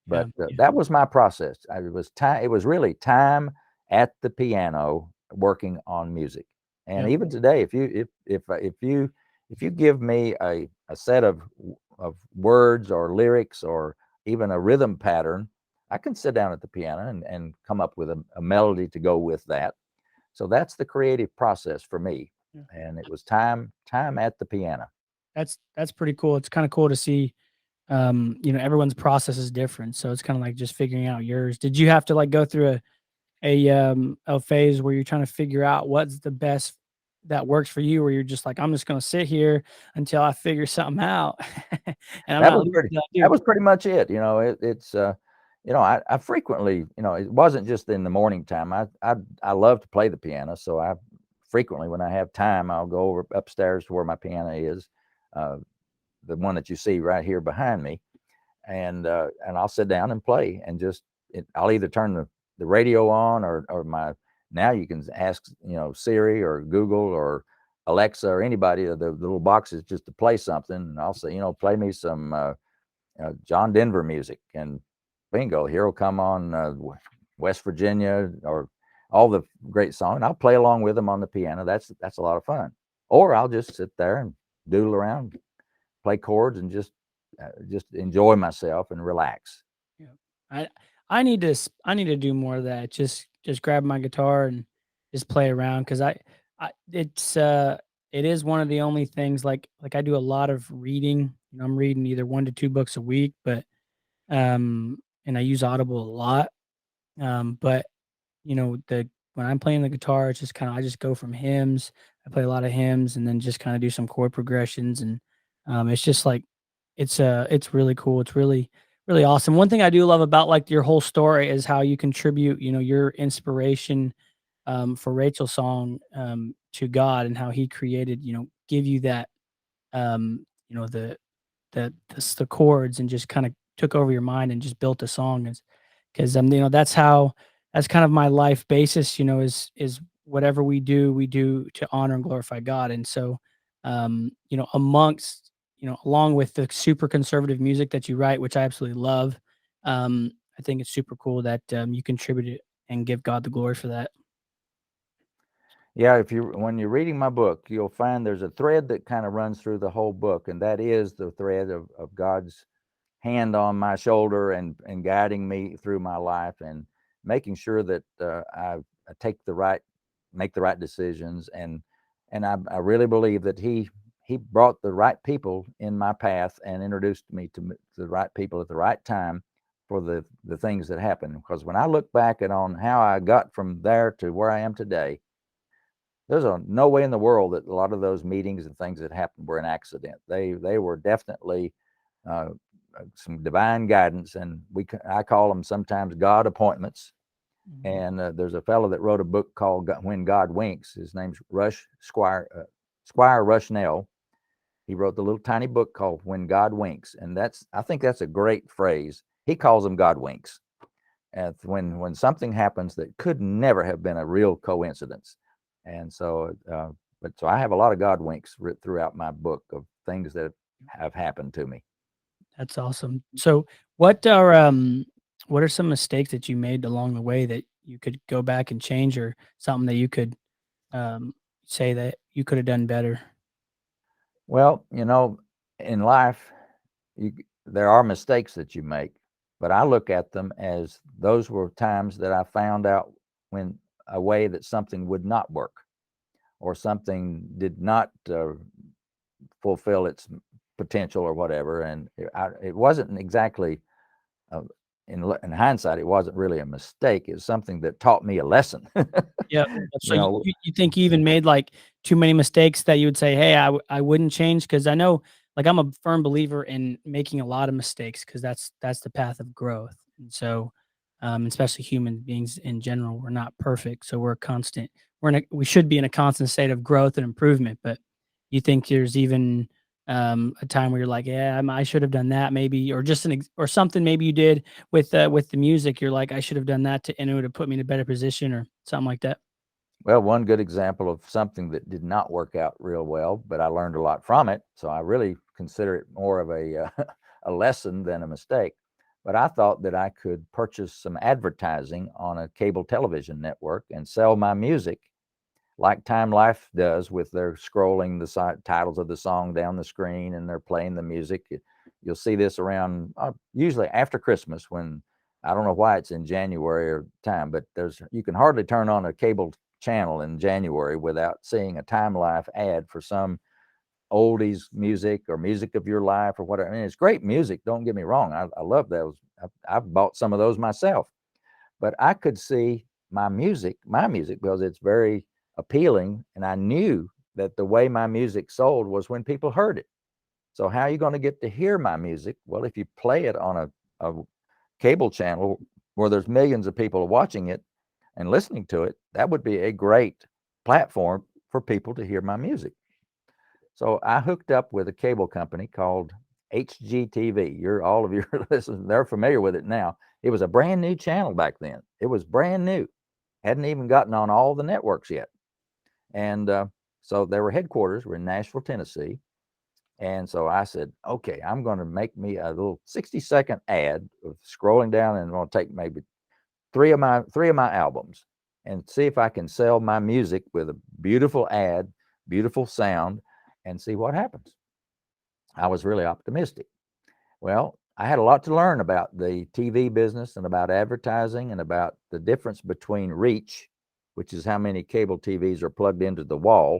But that was my process. It was really time at the piano working on music. And even today, if you give me a set of words or lyrics or even a rhythm pattern, I can sit down at the piano and come up with a melody to go with that. So that's the creative process for me. And it was time at the piano. That's pretty cool. It's kind of cool to see, everyone's process is different. So it's kind of like just figuring out yours. Did you have to like go through a phase where you're trying to figure out what's the best that works for you, where you're just like, I'm just going to sit here until I figure something out? And that was pretty much it. I frequently, it wasn't just in the morning time. I love to play the piano. So I frequently, when I have time, I'll go upstairs to where my piano is. uh, the one that you see right here behind me, and I'll sit down and play, and I'll either turn the radio on, or my, now you can ask, Siri or Google or Alexa or anybody, the little boxes, just to play something, and I'll say, play me some John Denver music, and bingo, here will come on West Virginia, or all the great songs, and I'll play along with them on the piano. That's a lot of fun. Or I'll just sit there and doodle around, play chords, and just enjoy myself and relax. Yeah. I need to do more of that. Just grab my guitar and just play around, because it is one of the only things, like I do a lot of reading. I'm reading either 1 to 2 books a week, but and I use Audible a lot. But the when I'm playing the guitar, it's just kind of, I just go from hymns. I play a lot of hymns, and then just kind of do some chord progressions, and it's just like it's really cool. It's really awesome. One thing I do love about, like, your whole story is how you contribute, your inspiration for Rachel's song, to God, and how He created, give you that, the chords, and just kind of took over your mind and just built a song. Is because that's kind of my life basis, is whatever we do to honor and glorify God. And so, amongst, along with the super conservative music that you write, which I absolutely love, I think it's super cool that you contributed and give God the glory for that. Yeah, when you're reading my book, you'll find there's a thread that kind of runs through the whole book, and that is the thread of God's hand on my shoulder, and guiding me through my life, and making sure that I make the right decisions, and I really believe that he brought the right people in my path, and introduced me to the right people at the right time for the things that happened. Because when I look back on how I got from there to where I am today, there's no way in the world that a lot of those meetings and things that happened were an accident. They were definitely uh, some divine guidance, and I call them sometimes God appointments. Mhm. And there's a fellow that wrote a book called When God Winks. His name's Squire Rushnell. He wrote the little tiny book called When God Winks, and I think that's a great phrase. He calls them God winks. And when something happens that could never have been a real coincidence. And so, so I have a lot of God winks throughout my book of things that have happened to me. That's awesome. So, what are some mistakes that you made along the way that you could go back and change, or something that you could um, say that you could have done better? Well, in life, you, there are mistakes that you make, but I look at them as those were times that I found out when a way that something would not work, or something did not fulfill its potential, or whatever. And it wasn't exactly, uh, in hindsight, it wasn't really a mistake. It was something that taught me a lesson. Yeah. you So know, you think you even made, like, too many mistakes that you would say, "Hey, I wouldn't change," because I know, like, I'm a firm believer in making a lot of mistakes, because that's the path of growth. And so, especially human beings in general, we're not perfect, so we should be in a constant state of growth and improvement. But you think there's even a time where you're like, "Yeah, I should have done that," maybe, or just or something maybe you did with the music. You're like, "I should have done that to, in order to put me in a better position," or something like that. well, one good example of something that did not work out real well, but I learned a lot from it. So I really consider it more of a lesson than a mistake. But I thought that I could purchase some advertising on a cable television network and sell my music like Time Life does, with their scrolling the titles of the song down the screen, and they're playing the music. You'll see this around usually after Christmas, when I don't know why it's in January or time, but you can hardly turn on a cable channel in January without seeing a Time Life ad for some oldies music, or music of your life, or whatever. I mean, it's great music. Don't get me wrong. I love those. I've bought some of those myself, but I could see my music, because it's very appealing. And I knew that the way my music sold was when people heard it. So how are you going to get to hear my music? Well, if you play it on a cable channel where there's millions of people watching it and listening to it, that would be a great platform for people to hear my music. So I hooked up with a cable company called HGTV. All of your listeners, they're familiar with it now. It was a brand new channel back then. It was brand new. Hadn't even gotten on all the networks yet. And so their headquarters were in Nashville, Tennessee. And so I said, okay, I'm going to make me a little 60-second ad of scrolling down, and I'm going to take maybe three of my albums and see if I can sell my music with a beautiful ad, beautiful sound, and see what happens. I was really optimistic. Well, I had a lot to learn about the TV business and about advertising and about the difference between reach, which is how many cable TVs are plugged into the wall,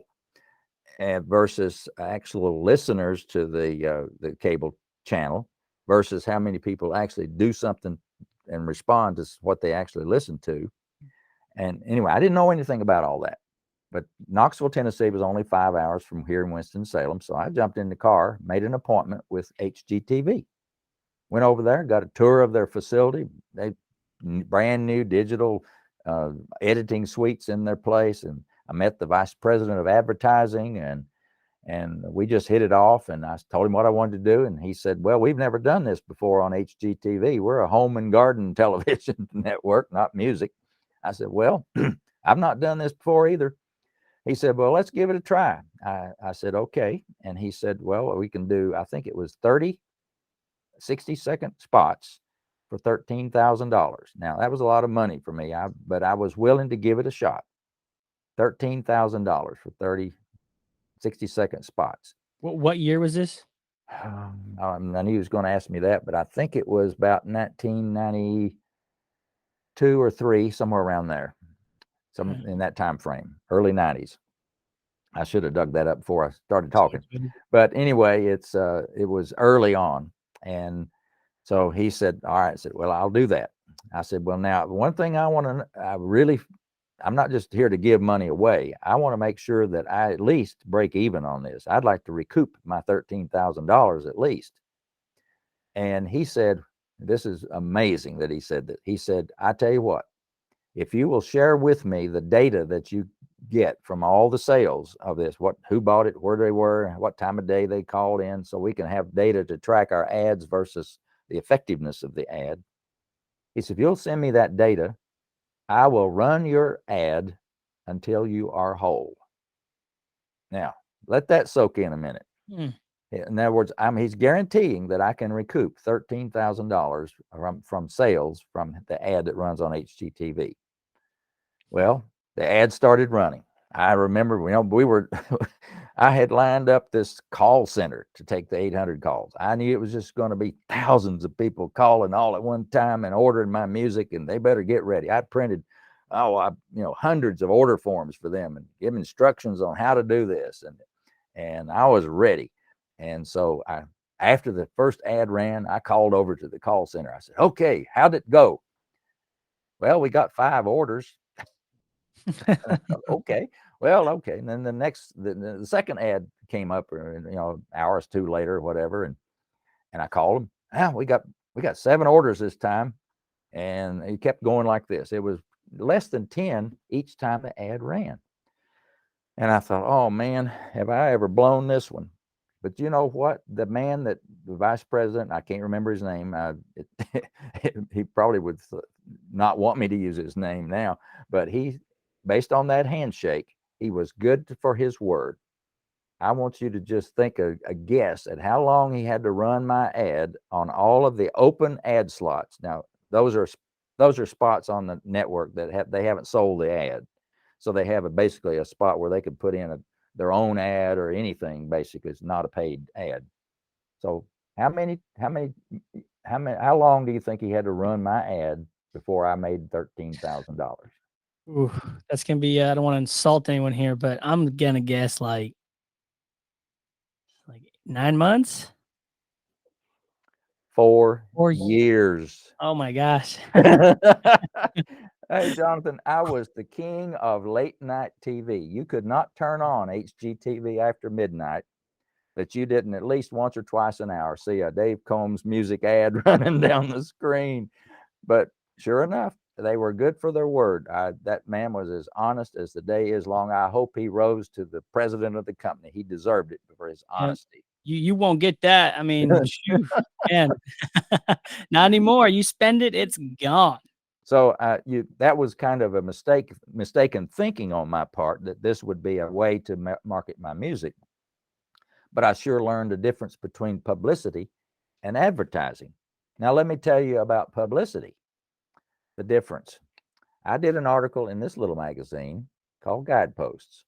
versus actual listeners to the cable channel, versus how many people actually do something and respond to what they actually listen to. And anyway, I didn't know anything about all that. But Knoxville, Tennessee was only 5 hours from here in Winston-Salem. So I jumped in the car, made an appointment with HGTV. Went over there, got a tour of their facility. They brand new digital editing suites in their place. And I met the vice president of advertising, and we just hit it off. And I told him what I wanted to do. And he said, well, we've never done this before on HGTV. We're a home and garden television network, not music. I said, well, I've not done this before either. He said, well, let's give it a try. I said, okay. And he said, well, we can do, I think it was 30 60-second spots for $13,000. Now, that was a lot of money for me, but I was willing to give it a shot. $13,000 for 30 60-second spots. What year was this? I knew he was going to ask me that, but I think it was about 1992 or 3, somewhere around there, in that time frame, early 90s. I should have dug that up before I started talking. But anyway, it was early on. And so he said, all right. I said, well, I'll do that. I said, well, now, one thing I'm not just here to give money away. I want to make sure that I at least break even on this. I'd like to recoup my $13,000 at least. And he said, this is amazing that he said that. He said, I tell you what, if you will share with me the data that you get from all the sales of this, who bought it, where they were, what time of day they called in, so we can have data to track our ads versus the effectiveness of the ad. He said, if you'll send me that data, I will run your ad until you are whole. Now, let that soak in a minute. In other words, he's guaranteeing that I can recoup $13,000 from sales from the ad that runs on HGTV. Well, the ad started running. I remember, I had lined up this call center to take the 800 calls. I knew it was just going to be thousands of people calling all at one time and ordering my music, and they better get ready. I printed, hundreds of order forms for them and give instructions on how to do this. And I was ready. And so after the first ad ran, I called over to the call center. I said, okay, how'd it go? Well, we got 5 orders. Okay. Well, okay. And then the second ad came up, hours 2 later or whatever. And I called them. We got 7 orders this time. And it kept going like this. It was less than 10 each time the ad ran. And I thought, oh man, have I ever blown this one? But you know what? The vice president, I can't remember his name. He probably would not want me to use his name now, but based on that handshake, he was good for his word. I want you to just think a guess at how long he had to run my ad on all of the open ad slots. Now, those are spots on the network that they haven't sold the ad. So they have basically a spot where they could put in their own ad or anything. Basically, it's not a paid ad. So how long do you think he had to run my ad before I made $13,000? Ooh, that's gonna be. I don't want to insult anyone here, but I'm gonna guess like 9 months. 4 years. Oh my gosh. Hey, Jonathan, I was the king of late night TV. You could not turn on HGTV after midnight that you didn't at least once or twice an hour see a Dave Combs music ad running down the screen. But sure enough, they were good for their word. That man was as honest as the day is long. I hope he rose to the president of the company. He deserved it for his Yeah. honesty. You won't get that. I mean, shoo, man, not anymore. You spend it, it's gone. So that was kind of a mistaken thinking on my part that this would be a way to market my music. But I sure learned the difference between publicity and advertising. Now, let me tell you about publicity, the difference. I did an article in this little magazine called Guideposts.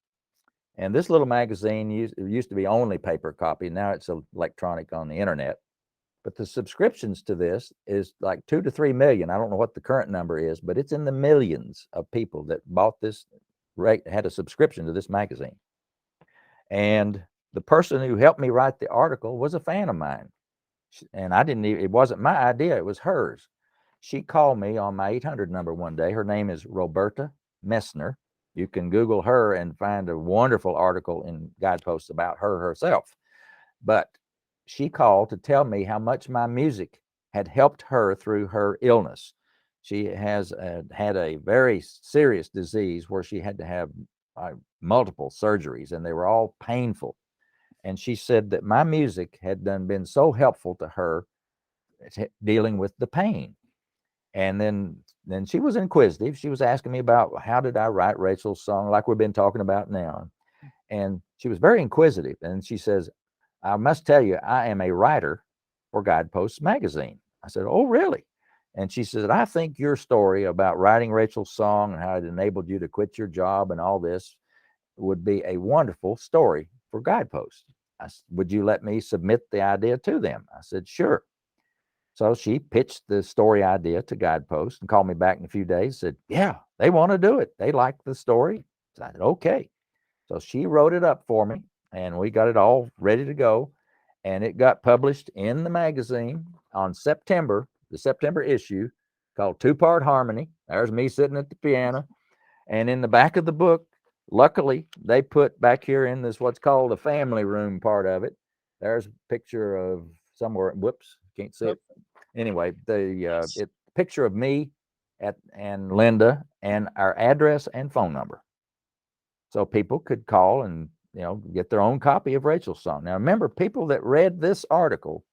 And this little magazine used to be only paper copy. Now it's electronic on the internet. But the subscriptions to this is like 2 to 3 million. I don't know what the current number is, but it's in the millions of people that bought this, had a subscription to this magazine. And the person who helped me write the article was a fan of mine. And it wasn't my idea, it was hers. She called me on my 800 number one day. Her name is Roberta Messner. You can Google her and find a wonderful article in Guideposts about her herself. But she called to tell me how much my music had helped her through her illness. She has had a very serious disease where she had to have multiple surgeries, and they were all painful. And she said that my music had been so helpful to her dealing with the pain. And then she was inquisitive. She was asking me about how did I write Rachel's song, like we've been talking about now. And she was very inquisitive. And she says, I must tell you, I am a writer for Guideposts magazine. I said, oh, really? And she said, I think your story about writing Rachel's song and how it enabled you to quit your job and all this would be a wonderful story for Guideposts. Would you let me submit the idea to them? I said, sure. So she pitched the story idea to Guideposts and called me back in a few days, said, yeah, they want to do it. They like the story. So I said, okay. So she wrote it up for me, and we got it all ready to go. And it got published in the magazine on the September issue, called Two-Part Harmony. There's me sitting at the piano. And in the back of the book, luckily, they put back here in this what's called the family room part of it. There's a picture of somewhere. Whoops, can't see it. Anyway, the picture of me and Linda and our address and phone number, so people could call and get their own copy of Rachel's song. Now, remember, people that read this article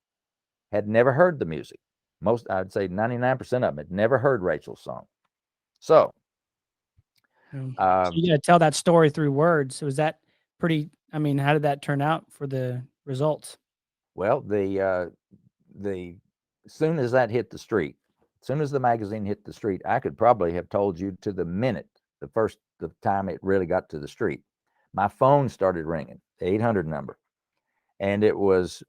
had never heard the music. I'd say 99% of them had never heard Rachel's song. So you got to tell that story through words. So was that pretty? I mean, how did that turn out for the results? Well, the as soon as that hit the street, as soon as the magazine hit the street, I could probably have told you to the minute the time it really got to the street. My phone started ringing, the 800 number, and it was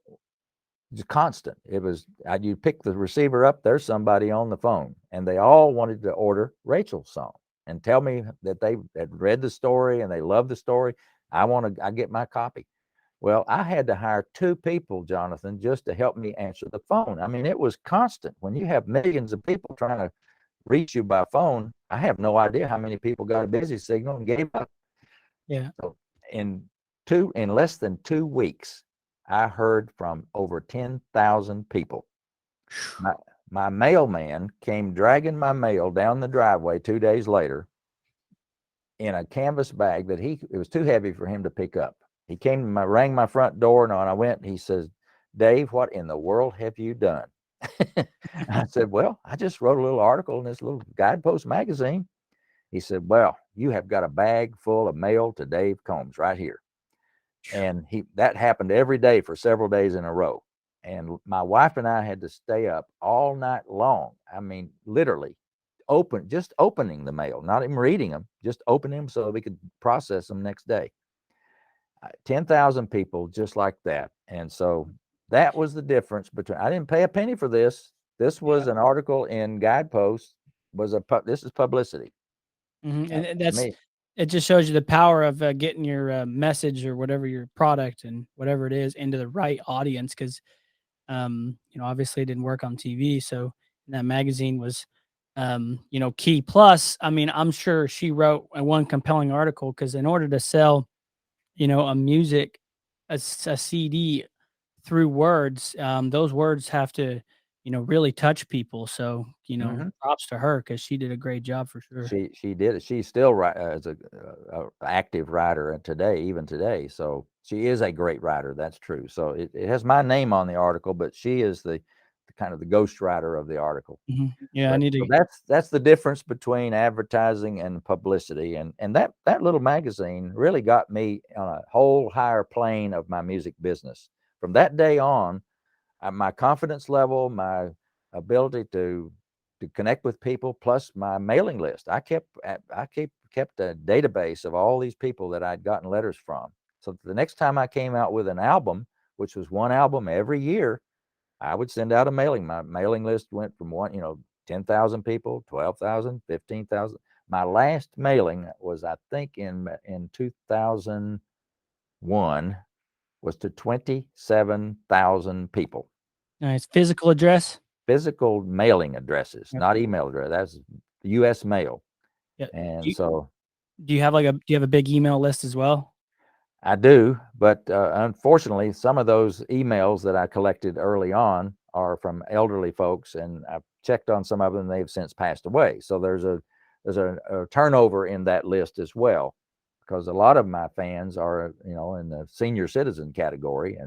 just constant. It was you pick the receiver up, there's somebody on the phone, and they all wanted to order Rachel's song and tell me that they had read the story and they love the story. I get my copy. Well, I had to hire 2 people, Jonathan, just to help me answer the phone. I mean, it was constant. When you have millions of people trying to reach you by phone, I have no idea how many people got a busy signal and gave up. Yeah. So in less than 2 weeks, I heard from over 10,000 people. My mailman came dragging my mail down the driveway 2 days later in a canvas bag that it was too heavy for him to pick up. He came to rang my front door, and when I went, he says, Dave, what in the world have you done? I said, well, I just wrote a little article in this little Guidepost magazine. He said, well, you have got a bag full of mail to Dave Combs right here. And that happened every day for several days in a row. And my wife and I had to stay up all night long. I mean, literally just opening the mail, not even reading them, just opening them so we could process them next day. 10,000 people just like that. And so that was the difference between, I didn't pay a penny for this. This was an article in Guideposts. This is publicity. Mm-hmm. And it just shows you the power of getting your message or whatever your product and whatever it is into the right audience. Cause obviously it didn't work on TV. So that magazine was, key. Plus, I mean, I'm sure she wrote one compelling article, cause in order to sell, a CD through words, those words have to really touch people. So, Mhm. props to her because she did a great job for sure. She did it. She's still as a active writer today, even today. So she is a great writer. That's true. So it has my name on the article, but she is the kind of the ghost writer of the article. Yeah, I But need so to. that's the difference between advertising and publicity, and that little magazine really got me on a whole higher plane of my music business. From that day on, my confidence level, my ability to connect with people, plus my mailing list. I kept a database of all these people that I'd gotten letters from. So the next time I came out with an album, which was one album every year, I would send out a mailing. My mailing list went from 10,000 people, 12,000, 15,000. My last mailing was, I think, in 2001, was to 27,000 people. Nice physical address. Physical mailing addresses, Yep. not email address. That's U.S. mail. Yeah. And so Do you have do you have a big email list as well? I do, but unfortunately, some of those emails that I collected early on are from elderly folks, and I've checked on some of them. They've since passed away. So there's a turnover in that list as well, because a lot of my fans are in the senior citizen category,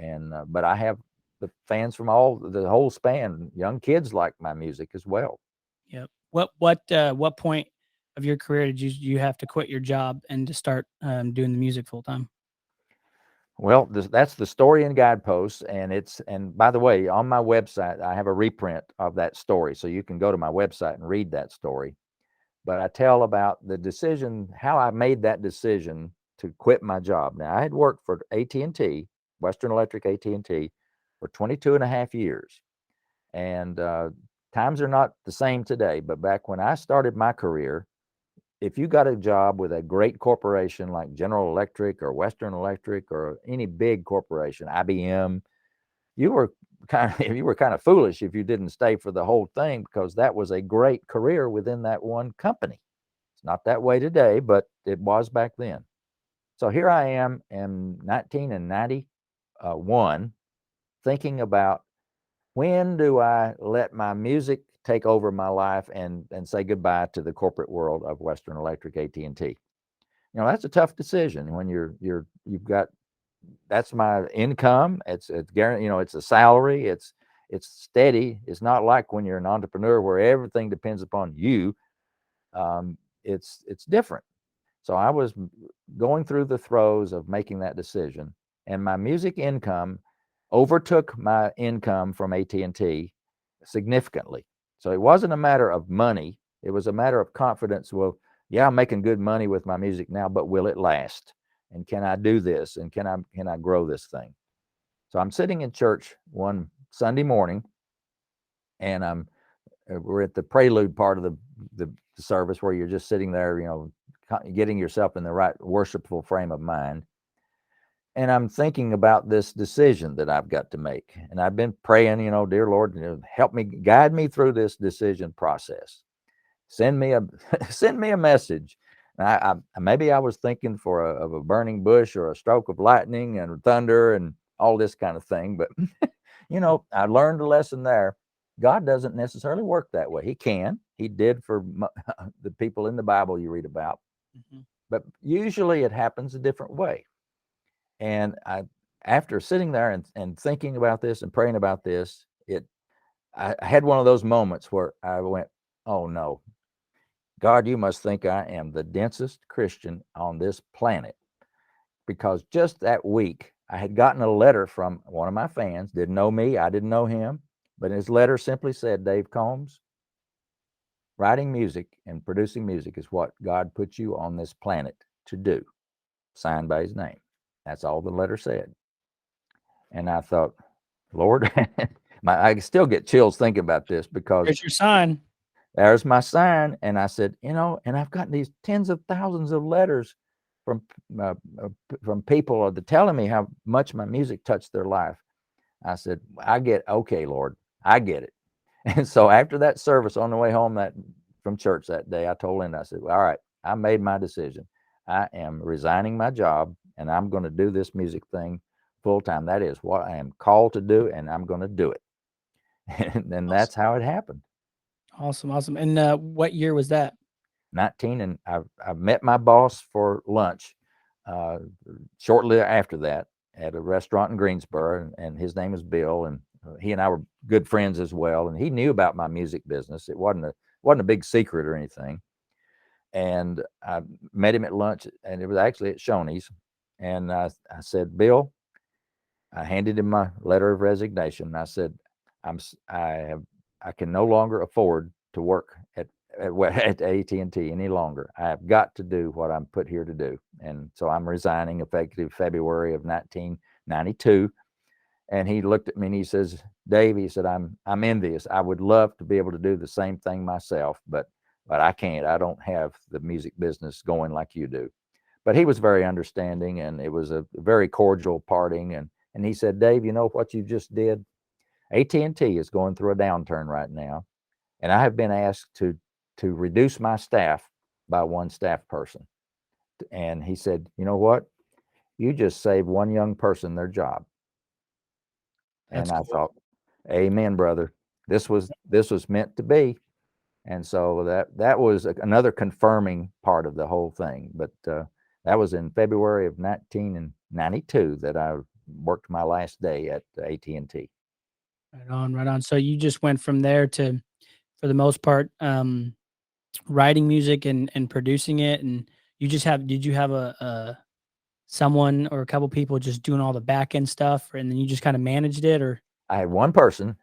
and but I have the fans from the whole span. Young kids like my music as well. Yep. What point of your career did you have to quit your job and to start doing the music full time? Well, that's the story and guideposts, and by the way, on my website, I have a reprint of that story, so you can go to my website and read that story. But I tell about the decision, how I made that decision to quit my job. Now, I had worked for AT&T, Western Electric AT&T, for 22 and a half years, and times are not the same today. But back when I started my career, if you got a job with a great corporation like General Electric or Western Electric or any big corporation, IBM, you were you were kind of foolish if you didn't stay for the whole thing, because that was a great career within that one company. It's not that way today, but it was back then. So here I am in 1991, thinking about, when do I let my music take over my life and say goodbye to the corporate world of Western Electric AT&T? That's a tough decision when you've got, that's my income. It's guaranteed, it's a salary. It's steady. It's not like when you're an entrepreneur where everything depends upon you. It's different. So I was going through the throes of making that decision, and my music income overtook my income from AT&T significantly. So it wasn't a matter of money. It was a matter of confidence. Well, yeah, I'm making good money with my music now, but will it last? And can I do this? And can I grow this thing? So I'm sitting in church one Sunday morning, and we're at the prelude part of the service, where you're just sitting there, getting yourself in the right worshipful frame of mind. And I'm thinking about this decision that I've got to make. And I've been praying, dear Lord, help me, guide me through this decision process. Send me a send me a message. And maybe I was thinking of a burning bush or a stroke of lightning and thunder and all this kind of thing. But I learned a lesson there. God doesn't necessarily work that way. He can. He did for the people in the Bible you read about. Mhm. But usually it happens a different way. And after sitting there and thinking about this and praying about this, I had one of those moments where I went, "Oh no, God, you must think I am the densest Christian on this planet." Because just that week, I had gotten a letter from one of my fans, didn't know me, I didn't know him, but his letter simply said, "Dave Combs, writing music and producing music is what God put you on this planet to do," signed by his name. That's all the letter said. And I thought, Lord, I still get chills thinking about this, because There's your sign. there's my sign. And I said, and I've gotten these tens of thousands of letters from from people telling me how much my music touched their life. I said, okay, Lord, I get it. And so after that service on the way home from church that day, I told Linda, I said, all right, I made my decision. I am resigning my job, and I'm going to do this music thing full time. That is what I am called to do, and I'm going to do it. And Awesome. that's how it happened. Awesome. Awesome. And what year was that? 19, and I met my boss for lunch uh, shortly after that at a restaurant in Greensboro, and his name is Bill, and he and I were good friends as well. And he knew about my music business. It wasn't a big secret or anything. And I met him at lunch, and it was actually at Shoney's. And I said, Bill, I handed him my letter of resignation. And I said, I can no longer afford to work at AT&T any longer. I have got to do what I'm put here to do. And so I'm resigning effective February of 1992. And he looked at me and he says, Dave, he said, I'm envious. I would love to be able to do the same thing myself, but I can't. I don't have the music business going like you do. But he was very understanding, and it was a very cordial parting. And he said, Dave, you know what you just did? AT&T is going through a downturn right now, and I have been asked to reduce my staff by one staff person. And he said, you know what? You just saved one young person their job. That's And I cool. thought, amen, brother. This was meant to be. And so that was another confirming part of the whole thing. But that was in February of 1992 that I worked my last day at AT&T. Right on, right on. So you just went from there to, for the most part, writing music and producing it, and did you have a someone or a couple people just doing all the back end stuff, and then you just kind of managed it, or I had one person.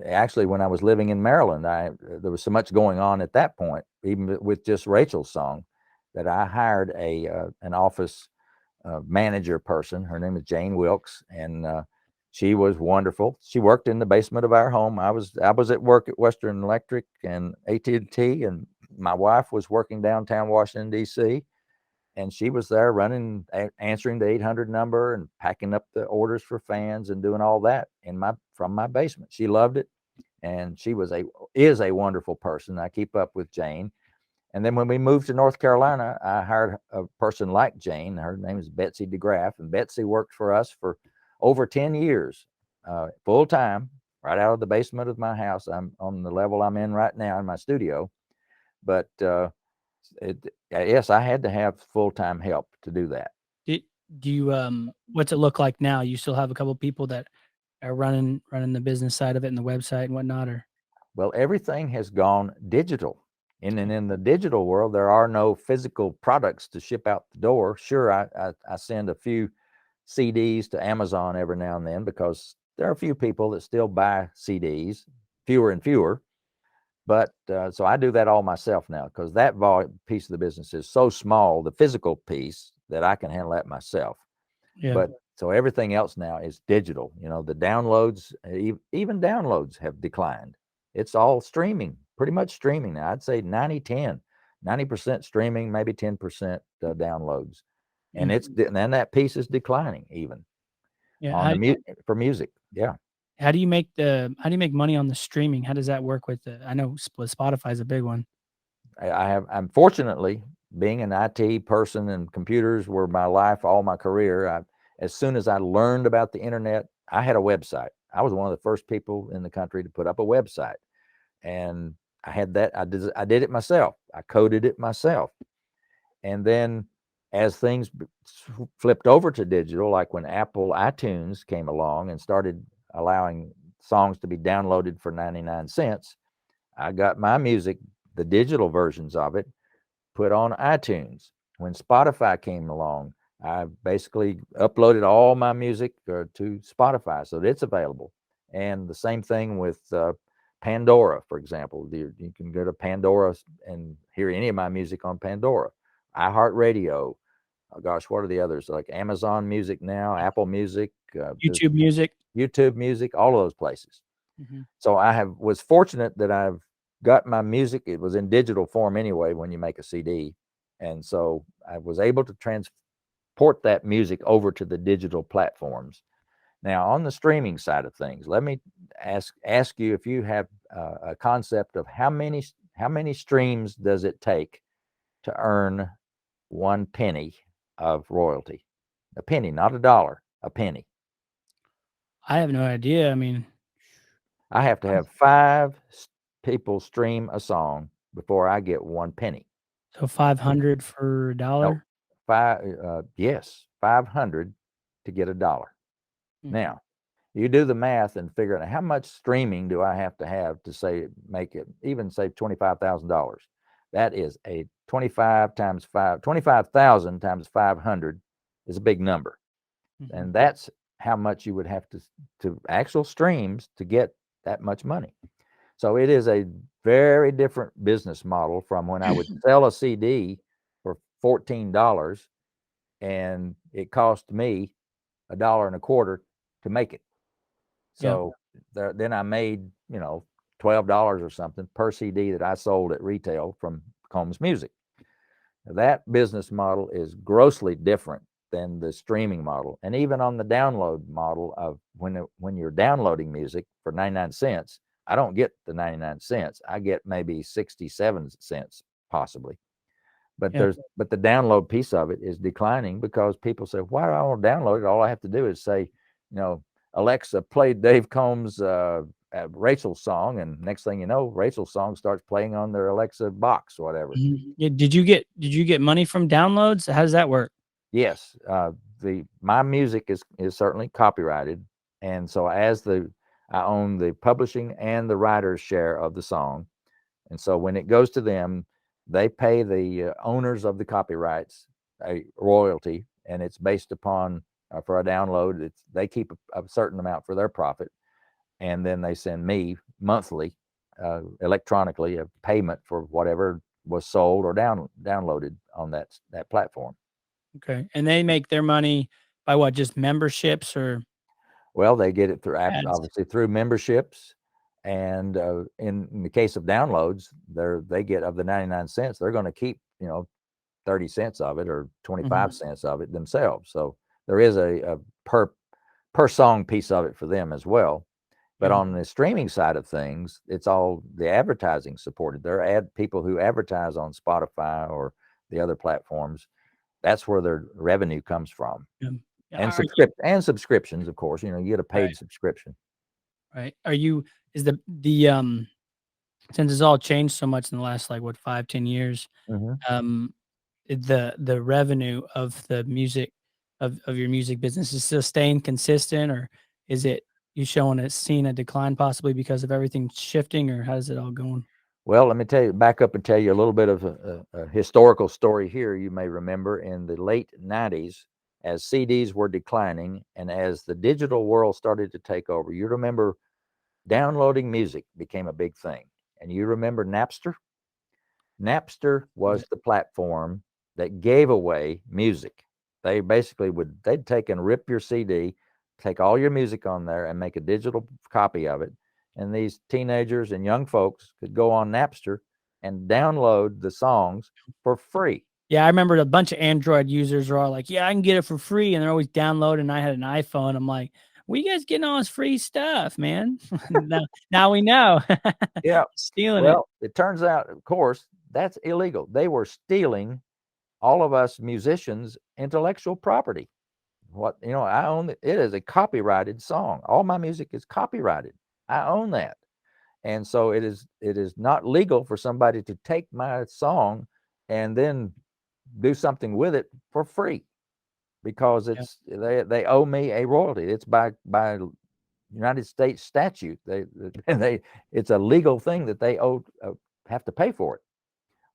Actually, when I was living in Maryland, there was so much going on at that point, even with just Rachel's song, that I hired an office manager person. Her name is Jane Wilkes, and she was wonderful. She worked in the basement of our home. I was at work at Western Electric and AT&T, and my wife was working downtown Washington D.C., and she was there running, answering the 800 number and packing up the orders for fans and doing all that from my basement. She loved it, and she is a wonderful person. I keep up with Jane. And then when we moved to North Carolina, I hired a person like Jane. Her name is Betsy DeGraff, and Betsy worked for us for over 10 years, full time, right out of the basement of my house. I'm on the level I'm in right now in my studio. But yes, I had to have full time help to do that. do, do you what's it look like now? You still have a couple people that are running the business side of it and the website and whatnot, or Well, everything has gone digital. And in the digital world, there are no physical products to ship out the door. Sure, I send a few CDs to Amazon every now and then because there are a few people that still buy CDs, fewer and fewer. But so I do that all myself now because that piece of the business is so small, the physical piece, that I can handle that myself. yeah. But so everything else now is digital. The downloads, even downloads have declined. It's all streaming, pretty much streaming now. I'd say 90% streaming, maybe 10% downloads. And Mhm. and that piece is declining even Yeah. on for music. Yeah. How do you make money on the streaming? How does that work with the, I know Spotify is a big one. I'm fortunately, being an IT person, and computers were my life all my career. As soon as I learned about the internet, I had a website. I was one of the first people in the country to put up a website, and I had that. I did it myself. I coded it myself. And then as things flipped over to digital, like when Apple iTunes came along and started allowing songs to be downloaded for 99 cents, I got my music, the digital versions of it, put on iTunes. When Spotify came along, I basically uploaded all my music to Spotify so that it's available. And the same thing with Pandora, for example. You can go to Pandora and hear any of my music on Pandora. iHeartRadio. Oh gosh, what are the others? Like Amazon Music now, Apple Music, YouTube Music. YouTube Music, all of those places. Mhm. So was fortunate that I've got my music. It was in digital form anyway when you make a CD, and so I was able to transport that music over to the digital platforms. Now, on the streaming side of things, let me ask you if you have a concept of how many streams does it take to earn 1 penny of royalty? A penny, not a dollar, a penny. I have no idea. I mean, I have to have five people stream a song before I get 1 penny. So 500 for a No, dollar? yes, 500 to get a dollar. Mhm. Now, you do the math and figure out how much streaming do I have to say make it even say $25,000. That is a 25,000 times 500 is a big number. Mhm. And that's how much you would have to actual streams to get that much money. So it is a very different business model from when I would sell a CD for $14 and it cost me $1.25 to make it. Yep. So then I made, $12 or something per CD that I sold at retail from Combs Music. That business model is grossly different than the streaming model. And even on the download model of when you're downloading music for 99 cents, I don't get the 99 cents. I get maybe 67 cents possibly. But Yep. the download piece of it is declining because people say, why do I want to download it? All I have to do is say, Alexa, play Dave Combs' Rachel song, and next thing you know, Rachel's song starts playing on their Alexa box or whatever. Mhm. Yeah, did you get money from downloads? How does that work? Yes, my music is certainly copyrighted, and so I own the publishing and the writer's share of the song, and so when it goes to them, they pay the owners of the copyrights a royalty, and it's based upon for a download. They keep a certain amount for their profit, and then they send me monthly, electronically, a payment for whatever was sold or downloaded on that platform. Okay. And they make their money by what? Just memberships or Well, they get it through ads? obviously through memberships, and in the case of downloads, they get of the 99 cents, they're going to keep 30 cents of it or 25 Mhm. cents of it themselves. So there is a per song piece of it for them as well. But Yeah. on the streaming side of things, it's all the advertising supported. There are people who advertise on Spotify or the other platforms. That's where their revenue comes from. Yeah. Yeah. And Are you subscriptions, of course, you get a right, paid subscription. right. Are you is the since it's all changed so much in the last like what 5, 10 years, Mhm. um the revenue of the music of your music business is still staying consistent, or is it you showing it seeing a decline possibly because of everything shifting, or how's it all going? Well, let me back up and tell you a little bit of a historical story here. You may remember in the late 90s, as CDs were declining and as the digital world started to take over, you remember downloading music became a big thing. And you remember Napster? Napster But was the platform that gave away music. They basically they'd take and rip your CD, take all your music on there and make a digital copy of it. And these teenagers and young folks could go on Napster and download the songs for free. yeah, I remember a bunch of Android users are all like, "Yeah, I can get it for free," and they're always downloading. I had an iPhone. I'm like, "Where you guys getting all this free stuff, man?" Now we know. Yeah. Stealing it. Well, it turns out, of course, that's illegal. They were stealing all of us musicians' intellectual property. I own it. It is a copyrighted song. All my music is copyrighted. I own that. And so it is not legal for somebody to take my song and then do something with it for free because Yeah, they owe me a royalty. It's by United States statute. They it's a legal thing that they have to pay for it.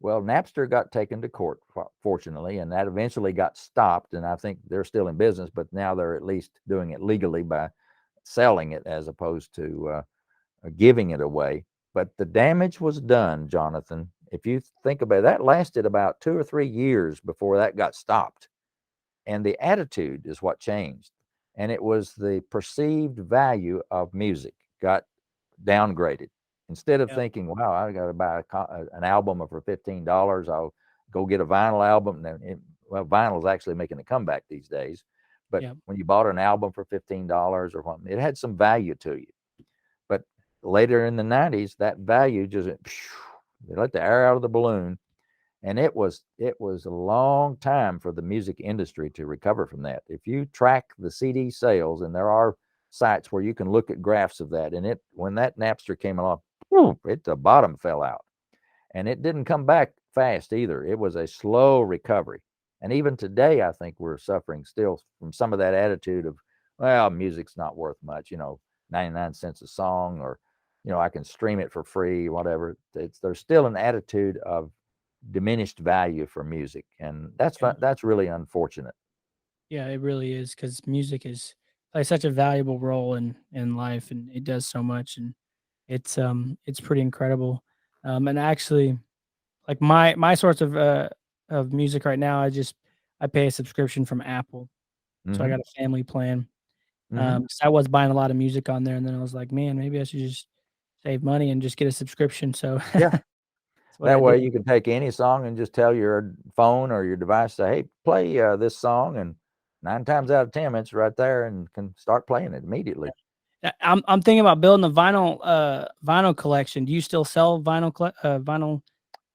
Well, Napster got taken to court, fortunately, and that eventually got stopped. And I think they're still in business, but now they're at least doing it legally by selling it as opposed to giving it away. But the damage was done, Jonathan. If you think about it, that lasted about 2 or 3 years before that got stopped. And the attitude is what changed. And it was the perceived value of music got downgraded. Instead of yeah, thinking, wow, I got to buy an album for $15, I'll go get a vinyl album. Well, vinyl is actually making a comeback these days. But yeah, when you bought an album for $15 or something, it had some value to you. But later in the 90s, that value just they let the air out of the balloon, and it was a long time for the music industry to recover from that. If you track the CD sales, and there are sites where you can look at graphs of that. And when that Napster came along, the bottom fell out, and it didn't come back fast either. It was a slow recovery. And even today, I think we're suffering still from some of that attitude of, well, music's not worth much, 99 cents a song, or, I can stream it for free, whatever. There's still an attitude of diminished value for music. And Yeah. that's really unfortunate. Yeah, it really is, because music is plays such a valuable role in life, and it does so much, and it's pretty incredible. And actually, like my source of music right now, I pay a subscription from Apple, so I Hmm. got a family plan. Hmm. 'Cause I was buying a lot of music on there, and then I was like, man, maybe I should just save money and just get a subscription. So Yeah. that's what I That way did. you can take any song and just tell your phone or your device, say, hey, play this song. And 9 times out of 10, it's right there and can start playing it immediately. I'm thinking about building a vinyl collection. Do you still sell vinyl recordings?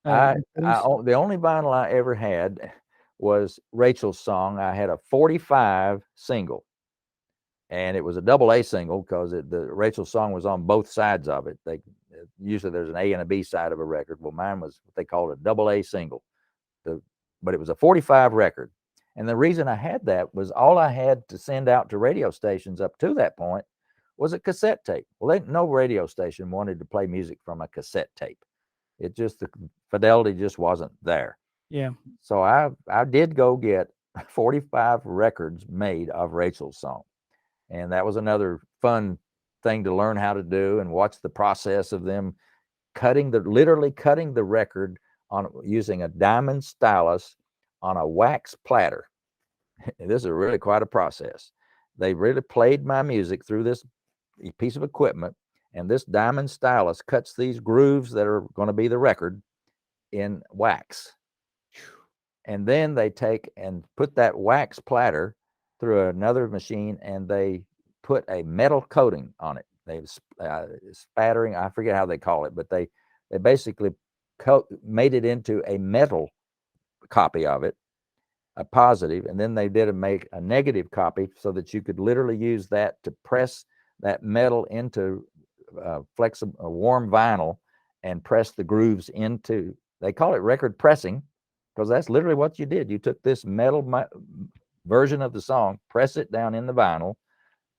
The only vinyl I ever had was Rachel's song. I had a 45 single, and it was a double A single because the Rachel song was on both sides of it. Usually there's an A and a B side of a record. Well, mine was what they called a double A single. But it was a 45 record. And the reason I had that was all I had to send out to radio stations up to that point was a cassette tape. Well, no radio station wanted to play music from a cassette tape. The fidelity just wasn't there. Yeah. So I did go get 45 records made of Rachel's song. And that was another fun thing to learn how to do and watch the process of them literally cutting the record on using a diamond stylus on a wax platter. This is really quite a process. They really played my music through this piece of equipment, and this diamond stylus cuts these grooves that are going to be the record in wax. And then they take and put that wax platter through another machine, and they put a metal coating on it. They spattering, I forget how they call it, but they basically made it into a metal copy of it, a positive, and then they did make a negative copy so that you could literally use that to press that metal into flexible, warm vinyl, and press the grooves into. They call it record pressing because that's literally what you did. You took this metal version of the song, press it down in the vinyl,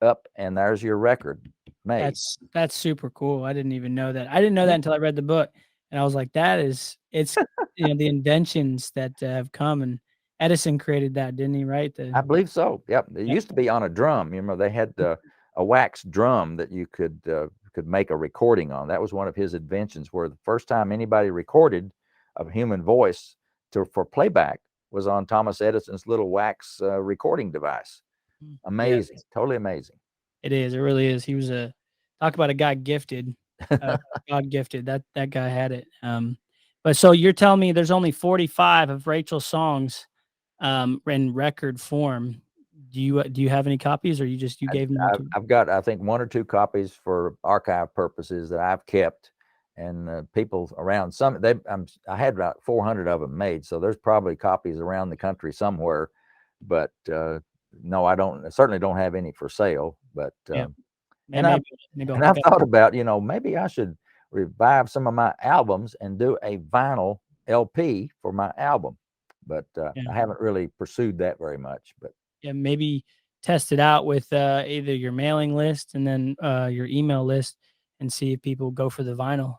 up, and there's your record made. That's super cool. I didn't even know that. I didn't know that until I read the book, and I was like, it's the inventions that have come, and Edison created that, didn't he? Right? I believe so. Yep. It used to be on a drum. You remember they had a wax drum that you could make a recording on. That was one of his inventions, where the first time anybody recorded a human voice for playback was on Thomas Edison's little wax recording device. Amazing. Yes, Totally amazing. it is. It really is. He was talk about a guy gifted, God gifted. That guy had it. But so you're telling me there's only 45 of Rachel's songs, in record form. Do you have any copies, or you gave them to? I've got, I think, 1 or 2 copies for archive purposes that I've kept, and people around I had about 400 of them made, so there's probably copies around the country somewhere. But no, I certainly don't have any for sale. But Yeah, and maybe I'll I've pick up. thought about, maybe I should revive some of my albums and do a vinyl LP for my album. But Yeah. I haven't really pursued that very much. But Yeah, maybe test it out with either your mailing list and then your email list, and see if people go for the vinyl.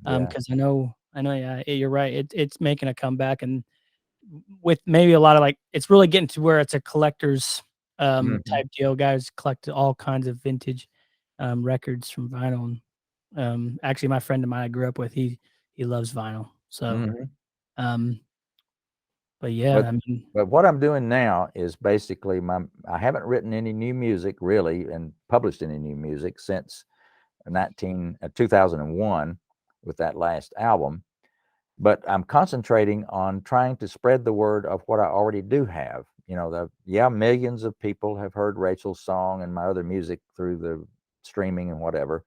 yeah. Because I know, yeah, you're right. It's making a comeback, and with maybe a lot of it's really getting to where it's a collector's Mhm. type deal. Guys collect all kinds of vintage records from vinyl. And, actually, my friend of mine I grew up with, he loves vinyl. So, Mhm. um, but But yeah, I mean, what I'm doing now is basically I haven't written any new music really and published any new music since 2001 with that last album. But I'm concentrating on trying to spread the word of what I already do have. Millions of people have heard Rachel's song and my other music through the streaming and whatever,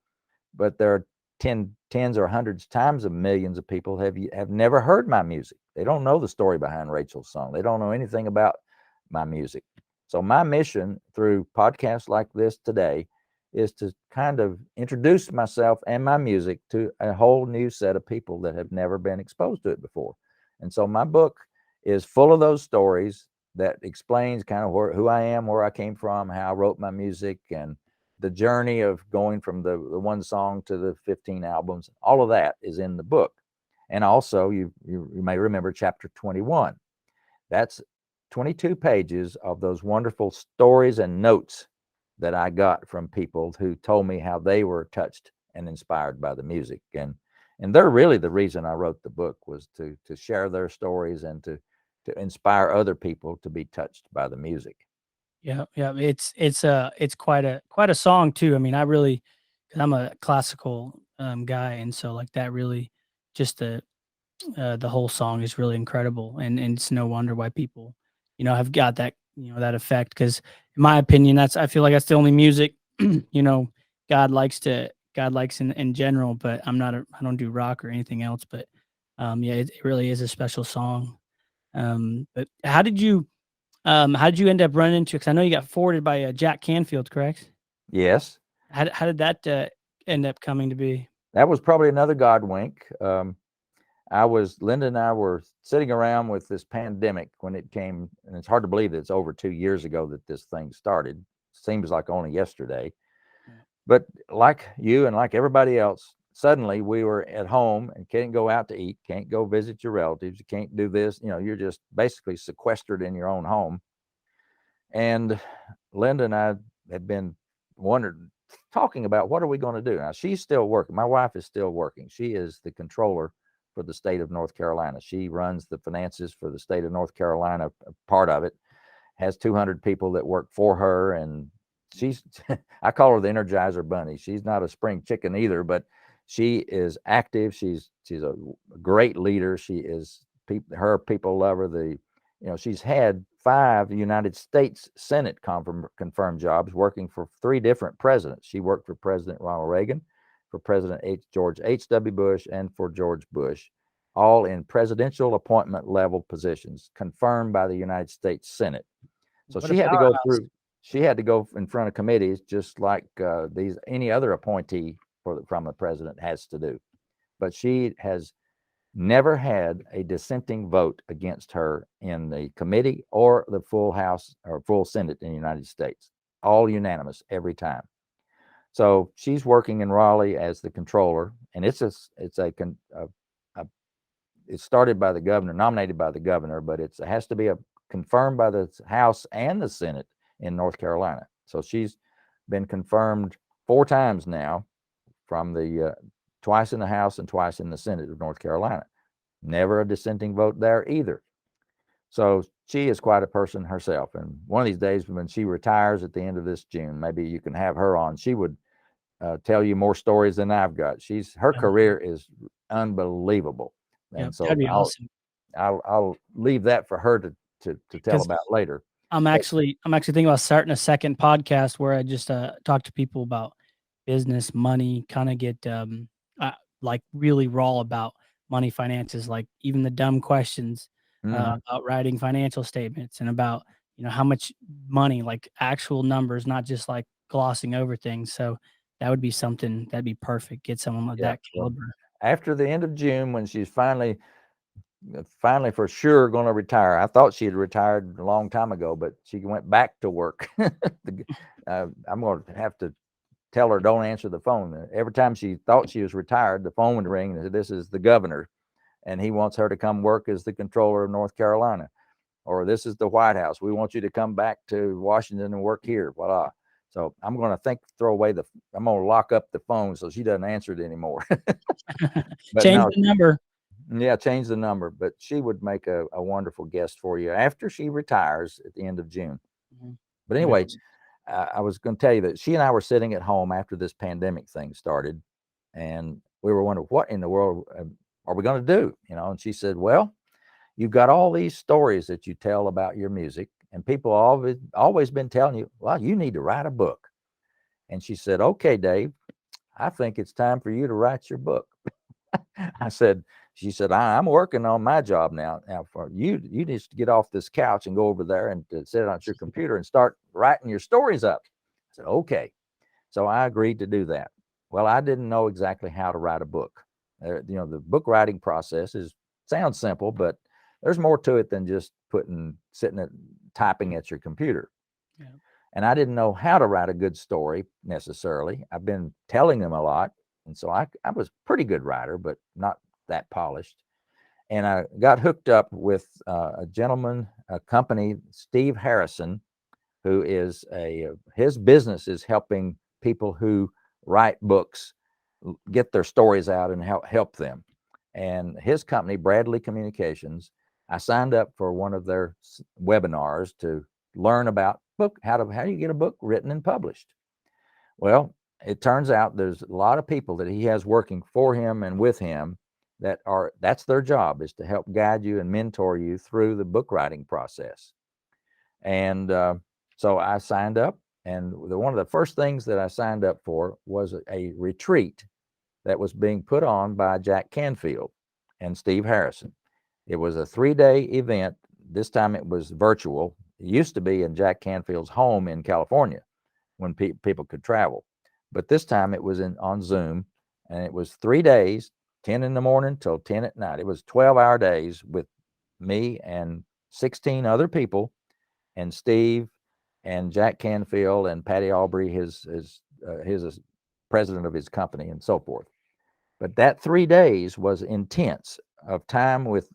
but there are tens or hundreds times of millions of people have never heard my music. They don't know the story behind Rachel's song. They don't know anything about my music. So my mission through podcasts like this today is to kind of introduce myself and my music to a whole new set of people that have never been exposed to it before. And so my book is full of those stories that explains kind of who I am, where I came from, how I wrote my music, and the journey of going from the one song to the 15 albums. All of that is in the book. And also, you may remember chapter 21. That's 22 pages of those wonderful stories and notes that I got from people who told me how they were touched and inspired by the music. And they're really the reason I wrote the book, was to share their stories and to inspire other people to be touched by the music. Yeah, yeah, it's quite a song too. I mean, I really, because I'm a classical guy, and so like that really, just the whole song is really incredible, and it's no wonder why people, have got that, that effect. Because in my opinion, I feel like that's the only music, you know, God likes in general. But I don't do rock or anything else. But yeah, it really is a special song. But how did you end up running into? Because I know you got forwarded by Jack Canfield, correct? Yes, How did that end up coming to be? that was probably another God wink. Linda and I were sitting around with this pandemic when it came, and it's hard to believe that it's over 2 years ago that this thing started. Seems like only yesterday. Yeah. But like you and like everybody else, suddenly we were at home and can't go out to eat, can't go visit your relatives, you can't do this. You're just basically sequestered in your own home. And Linda and I had been wondering, talking about what are we going to do. Now, she's still working. My wife is still working. She is the controller for the state of North Carolina. She runs the finances for the state of North Carolina, part of it, has 200 people that work for her. And she's, I call her the Energizer Bunny. She's not a spring chicken either, but she is active. She's a great leader. She is, her people love her. She's had 5 United States Senate confirmed jobs working for 3 different presidents. She worked for President Ronald Reagan, for President George H.W. Bush, and for George Bush, all in presidential appointment level positions confirmed by the United States Senate. So What a she had to powerhouse! go in front of committees just like any other appointee from the president has to do. But she has never had a dissenting vote against her in the committee or the full House or full Senate in the United States. All unanimous every time. So she's working in Raleigh as the controller, and it's started by the governor, nominated by the governor, but it has to be confirmed by the House and the Senate in North Carolina. So she's been confirmed 4 times now, from the twice in the House and twice in the Senate of North Carolina. Never a dissenting vote there either. So she is quite a person herself. And one of these days, when she retires at the end of this June, maybe you can have her on. She would tell you more stories than I've got. Her career is unbelievable. Yeah, And so that'd be awesome. I'll leave that for her to tell about later. I'm actually thinking about starting a second podcast where I just talk to people about business, money, kind of get like really raw about money, finances, like even the dumb questions about writing financial statements, and about how much money, like actual numbers, not just like glossing over things. So that would be something that'd be perfect. Get someone of Yeah. that caliber. After the end of June, when she's finally for sure going to retire. I thought she had retired a long time ago, but she went back to work. I'm going to have to tell her, don't answer the phone. Every time she thought she was retired, the phone would ring and said, this is the governor, and he wants her to come work as the controller of North Carolina. Or this is the White House. We want you to come back to Washington and work here. Voila. So I'm going to I'm going to lock up the phone so she doesn't answer it anymore. But Change no, the number. yeah, change the number. But she would make a wonderful guest for you after she retires at the end of June. Mhm. But anyway, I was going to tell you that she and I were sitting at home after this pandemic thing started, and we were wondering, what in the world are we going to do? And she said, well, you've got all these stories that you tell about your music, and people always been telling you, well, you need to write a book. And she said, okay, Dave, I think it's time for you to write your book. She said, I'm working on my job now. Now, for you need to get off this couch and go over there and sit on your computer and start writing your stories up. I said, okay. So I agreed to do that. Well, I didn't know exactly how to write a book. The book writing process sounds simple, but there's more to it than just typing at your computer. Yeah. And I didn't know how to write a good story necessarily. I've been telling them a lot. And so I was a pretty good writer, but not that polished. And I got hooked up with a company, Steve Harrison, who is his business is helping people who write books get their stories out and help them. And his company, Bradley Communications, I signed up for one of their webinars to learn about how do you get a book written and published. Well, it turns out there's a lot of people that he has working for him and with him that's their job, is to help guide you and mentor you through the book writing process. And so I signed up, and one of the first things that I signed up for was a retreat that was being put on by Jack Canfield and Steve Harrison. It was a 3-day event. This time it was virtual. It used to be in Jack Canfield's home in California when people could travel. But this time it was on Zoom, and it was 3 days, 10 in the morning till 10 at night. It was 12-hour days with me and 16 other people, and Steve and Jack Canfield and Patty Aubrey, his president of his company, and so forth. But that 3 days was intense of time with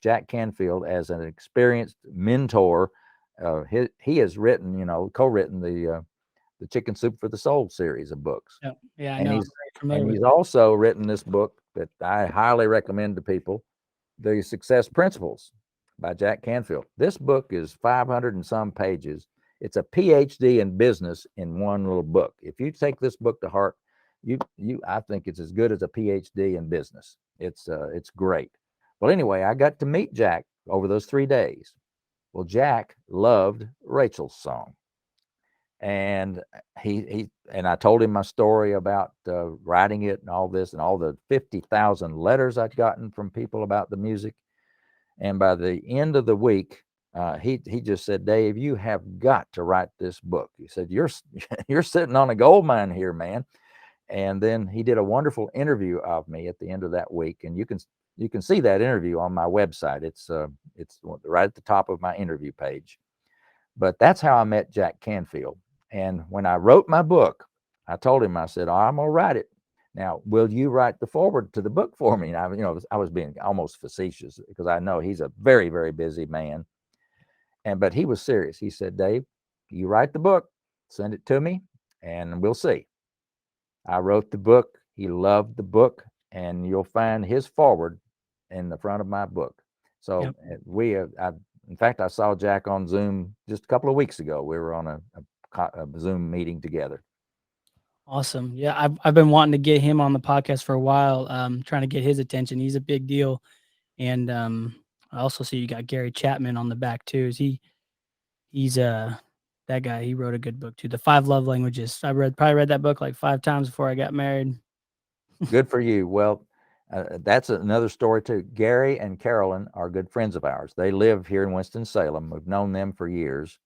Jack Canfield as an experienced mentor. He has written, co-written the Chicken Soup for the Soul series of books. Yeah, yeah, I and know. I'm he's very familiar and with he's it. also written this book that I highly recommend to people, The Success Principles by Jack Canfield. This book is 500 and some pages. It's a PhD in business in one little book. If you take this book to heart, I think it's as good as a PhD in business. It's great. Well, anyway, I got to meet Jack over those 3 days. Well, Jack loved Rachel's song, and I told him my story about writing it and all this, and all the 50,000 letters I'd gotten from people about the music. And by the end of the week, he just said, "Dave, you have got to write this book." He said, "You're sitting on a gold mine here, man." And then he did a wonderful interview of me at the end of that week, and you can see that interview on my website. It's right at the top of my interview page. But that's how I met Jack Canfield. And when I wrote my book, I told him, I said, "Oh, I'm gonna write it. Now, will you write the foreword to the book for me?" And I was being almost facetious because I know he's a very, very busy man. But he was serious. He said, "Dave, you write the book, send it to me, and we'll see." I wrote the book. He loved the book, and you'll find his foreword in the front of my book. So Yep. in fact, I saw Jack on Zoom just a couple of weeks ago. We were on a Zoom meeting together. Awesome. Yeah, I've been wanting to get him on the podcast for a while, trying to get his attention. He's a big deal. And I also see you got Gary Chapman on the back too. He's that guy, he wrote a good book too. The 5 Love Languages. Probably read that book like 5 times before I got married. Good for you. Well, that's another story too. Gary and Carolyn are good friends of ours. They live here in Winston-Salem. We've known them for years.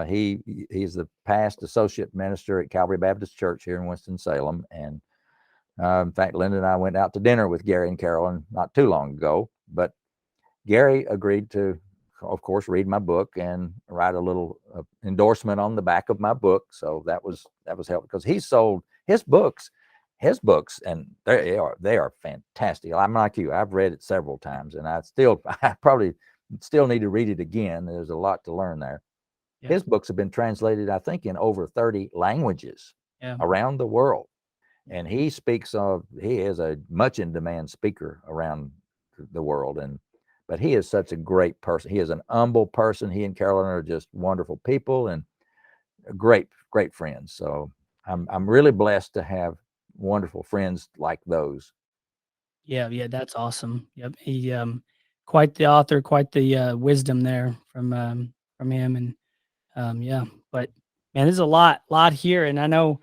He's the past associate minister at Calvary Baptist Church here in Winston-Salem. And in fact, Linda and I went out to dinner with Gary and Carolyn not too long ago. But Gary agreed to, of course, read my book and write a little endorsement on the back of my book. So that was helpful, because he sold his books, and they are fantastic. I'm like you. I've read it several times, and I probably still need to read it again. There's a lot to learn there. Yeah. His books have been translated, I think, in over 30 languages Yeah. around the world. And he is a much in demand speaker around the world. But he is such a great person. He is an humble person. He and Carolyn are just wonderful people and great, great friends. So I'm really blessed to have wonderful friends like those. Yeah, yeah, that's awesome. Yep. He quite the author, quite the wisdom there from him. And yeah, but man, there's a lot here, and I know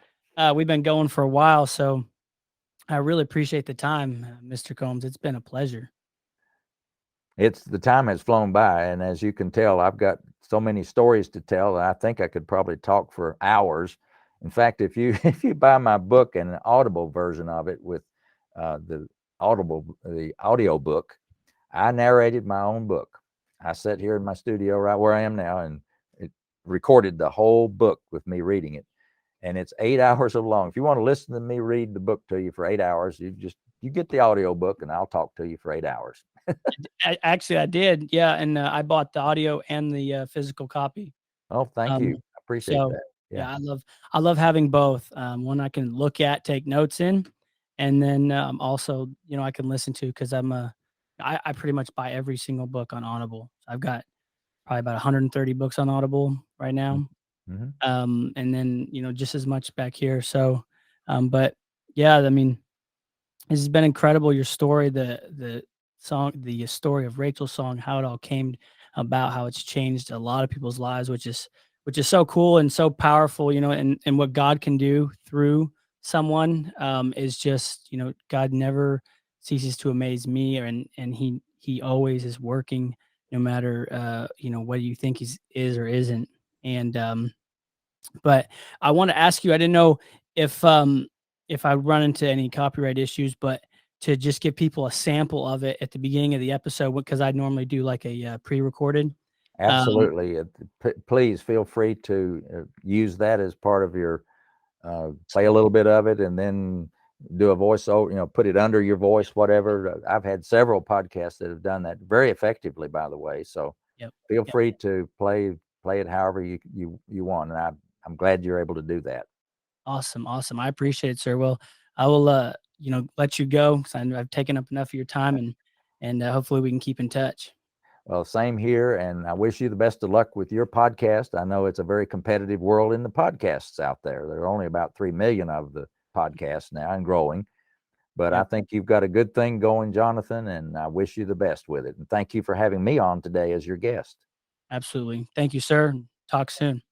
we've been going for a while, so I really appreciate the time, Mr. Combs. It's been a pleasure. The time has flown by, and as you can tell, I've got so many stories to tell that I think I could probably talk for hours. In fact, if you if you buy my book and an audible version of it with the audio book, I narrated my own book. I sat here in my studio right where I am now, and it recorded the whole book with me reading it. And it's 8 hours long. If you want to listen to me read the book to you for 8 hours, you get the audio book, and I'll talk to you for 8 hours. Actually, I did, yeah, and I bought the audio and the physical copy. Oh, thank you. Um, I appreciate so that. Yeah. yeah, I love having both. One I can look at, take notes in, and then also, I can listen to because I pretty much buy every single book on Audible. I've got probably about 130 books on Audible right now. Mm-hmm. And then, just as much back here. So, but yeah, I mean, this has been incredible. Your story, the song, the story of Rachel's song, how it all came about, how it's changed a lot of people's lives, which is so cool and so powerful, and what God can do through someone is just, God never ceases to amaze me, and he always is working no matter what you think is or isn't. And but I want to ask you, I didn't know if if I run into any copyright issues, but to just give people a sample of it at the beginning of the episode, because I normally do like a pre-recorded. Um, Absolutely. Please feel free to use that as part of your play a little bit of it, and then do a voiceover, put it under your voice, whatever. I've had several podcasts that have done that very effectively, by the way. So yep, feel yep. free to play it however you want. And I'm glad you're able to do that. Awesome, awesome. I appreciate it, sir. Well, I will, let you go 'cause I've taken up enough of your time, and hopefully we can keep in touch. Well, same here. And I wish you the best of luck with your podcast. I know it's a very competitive world in the podcasts out there. There are only about 3 million of the podcasts now and growing. But I Yep, think you've got a good thing going, Jonathan, and I wish you the best with it. And thank you for having me on today as your guest. absolutely. Thank you, sir. Talk soon.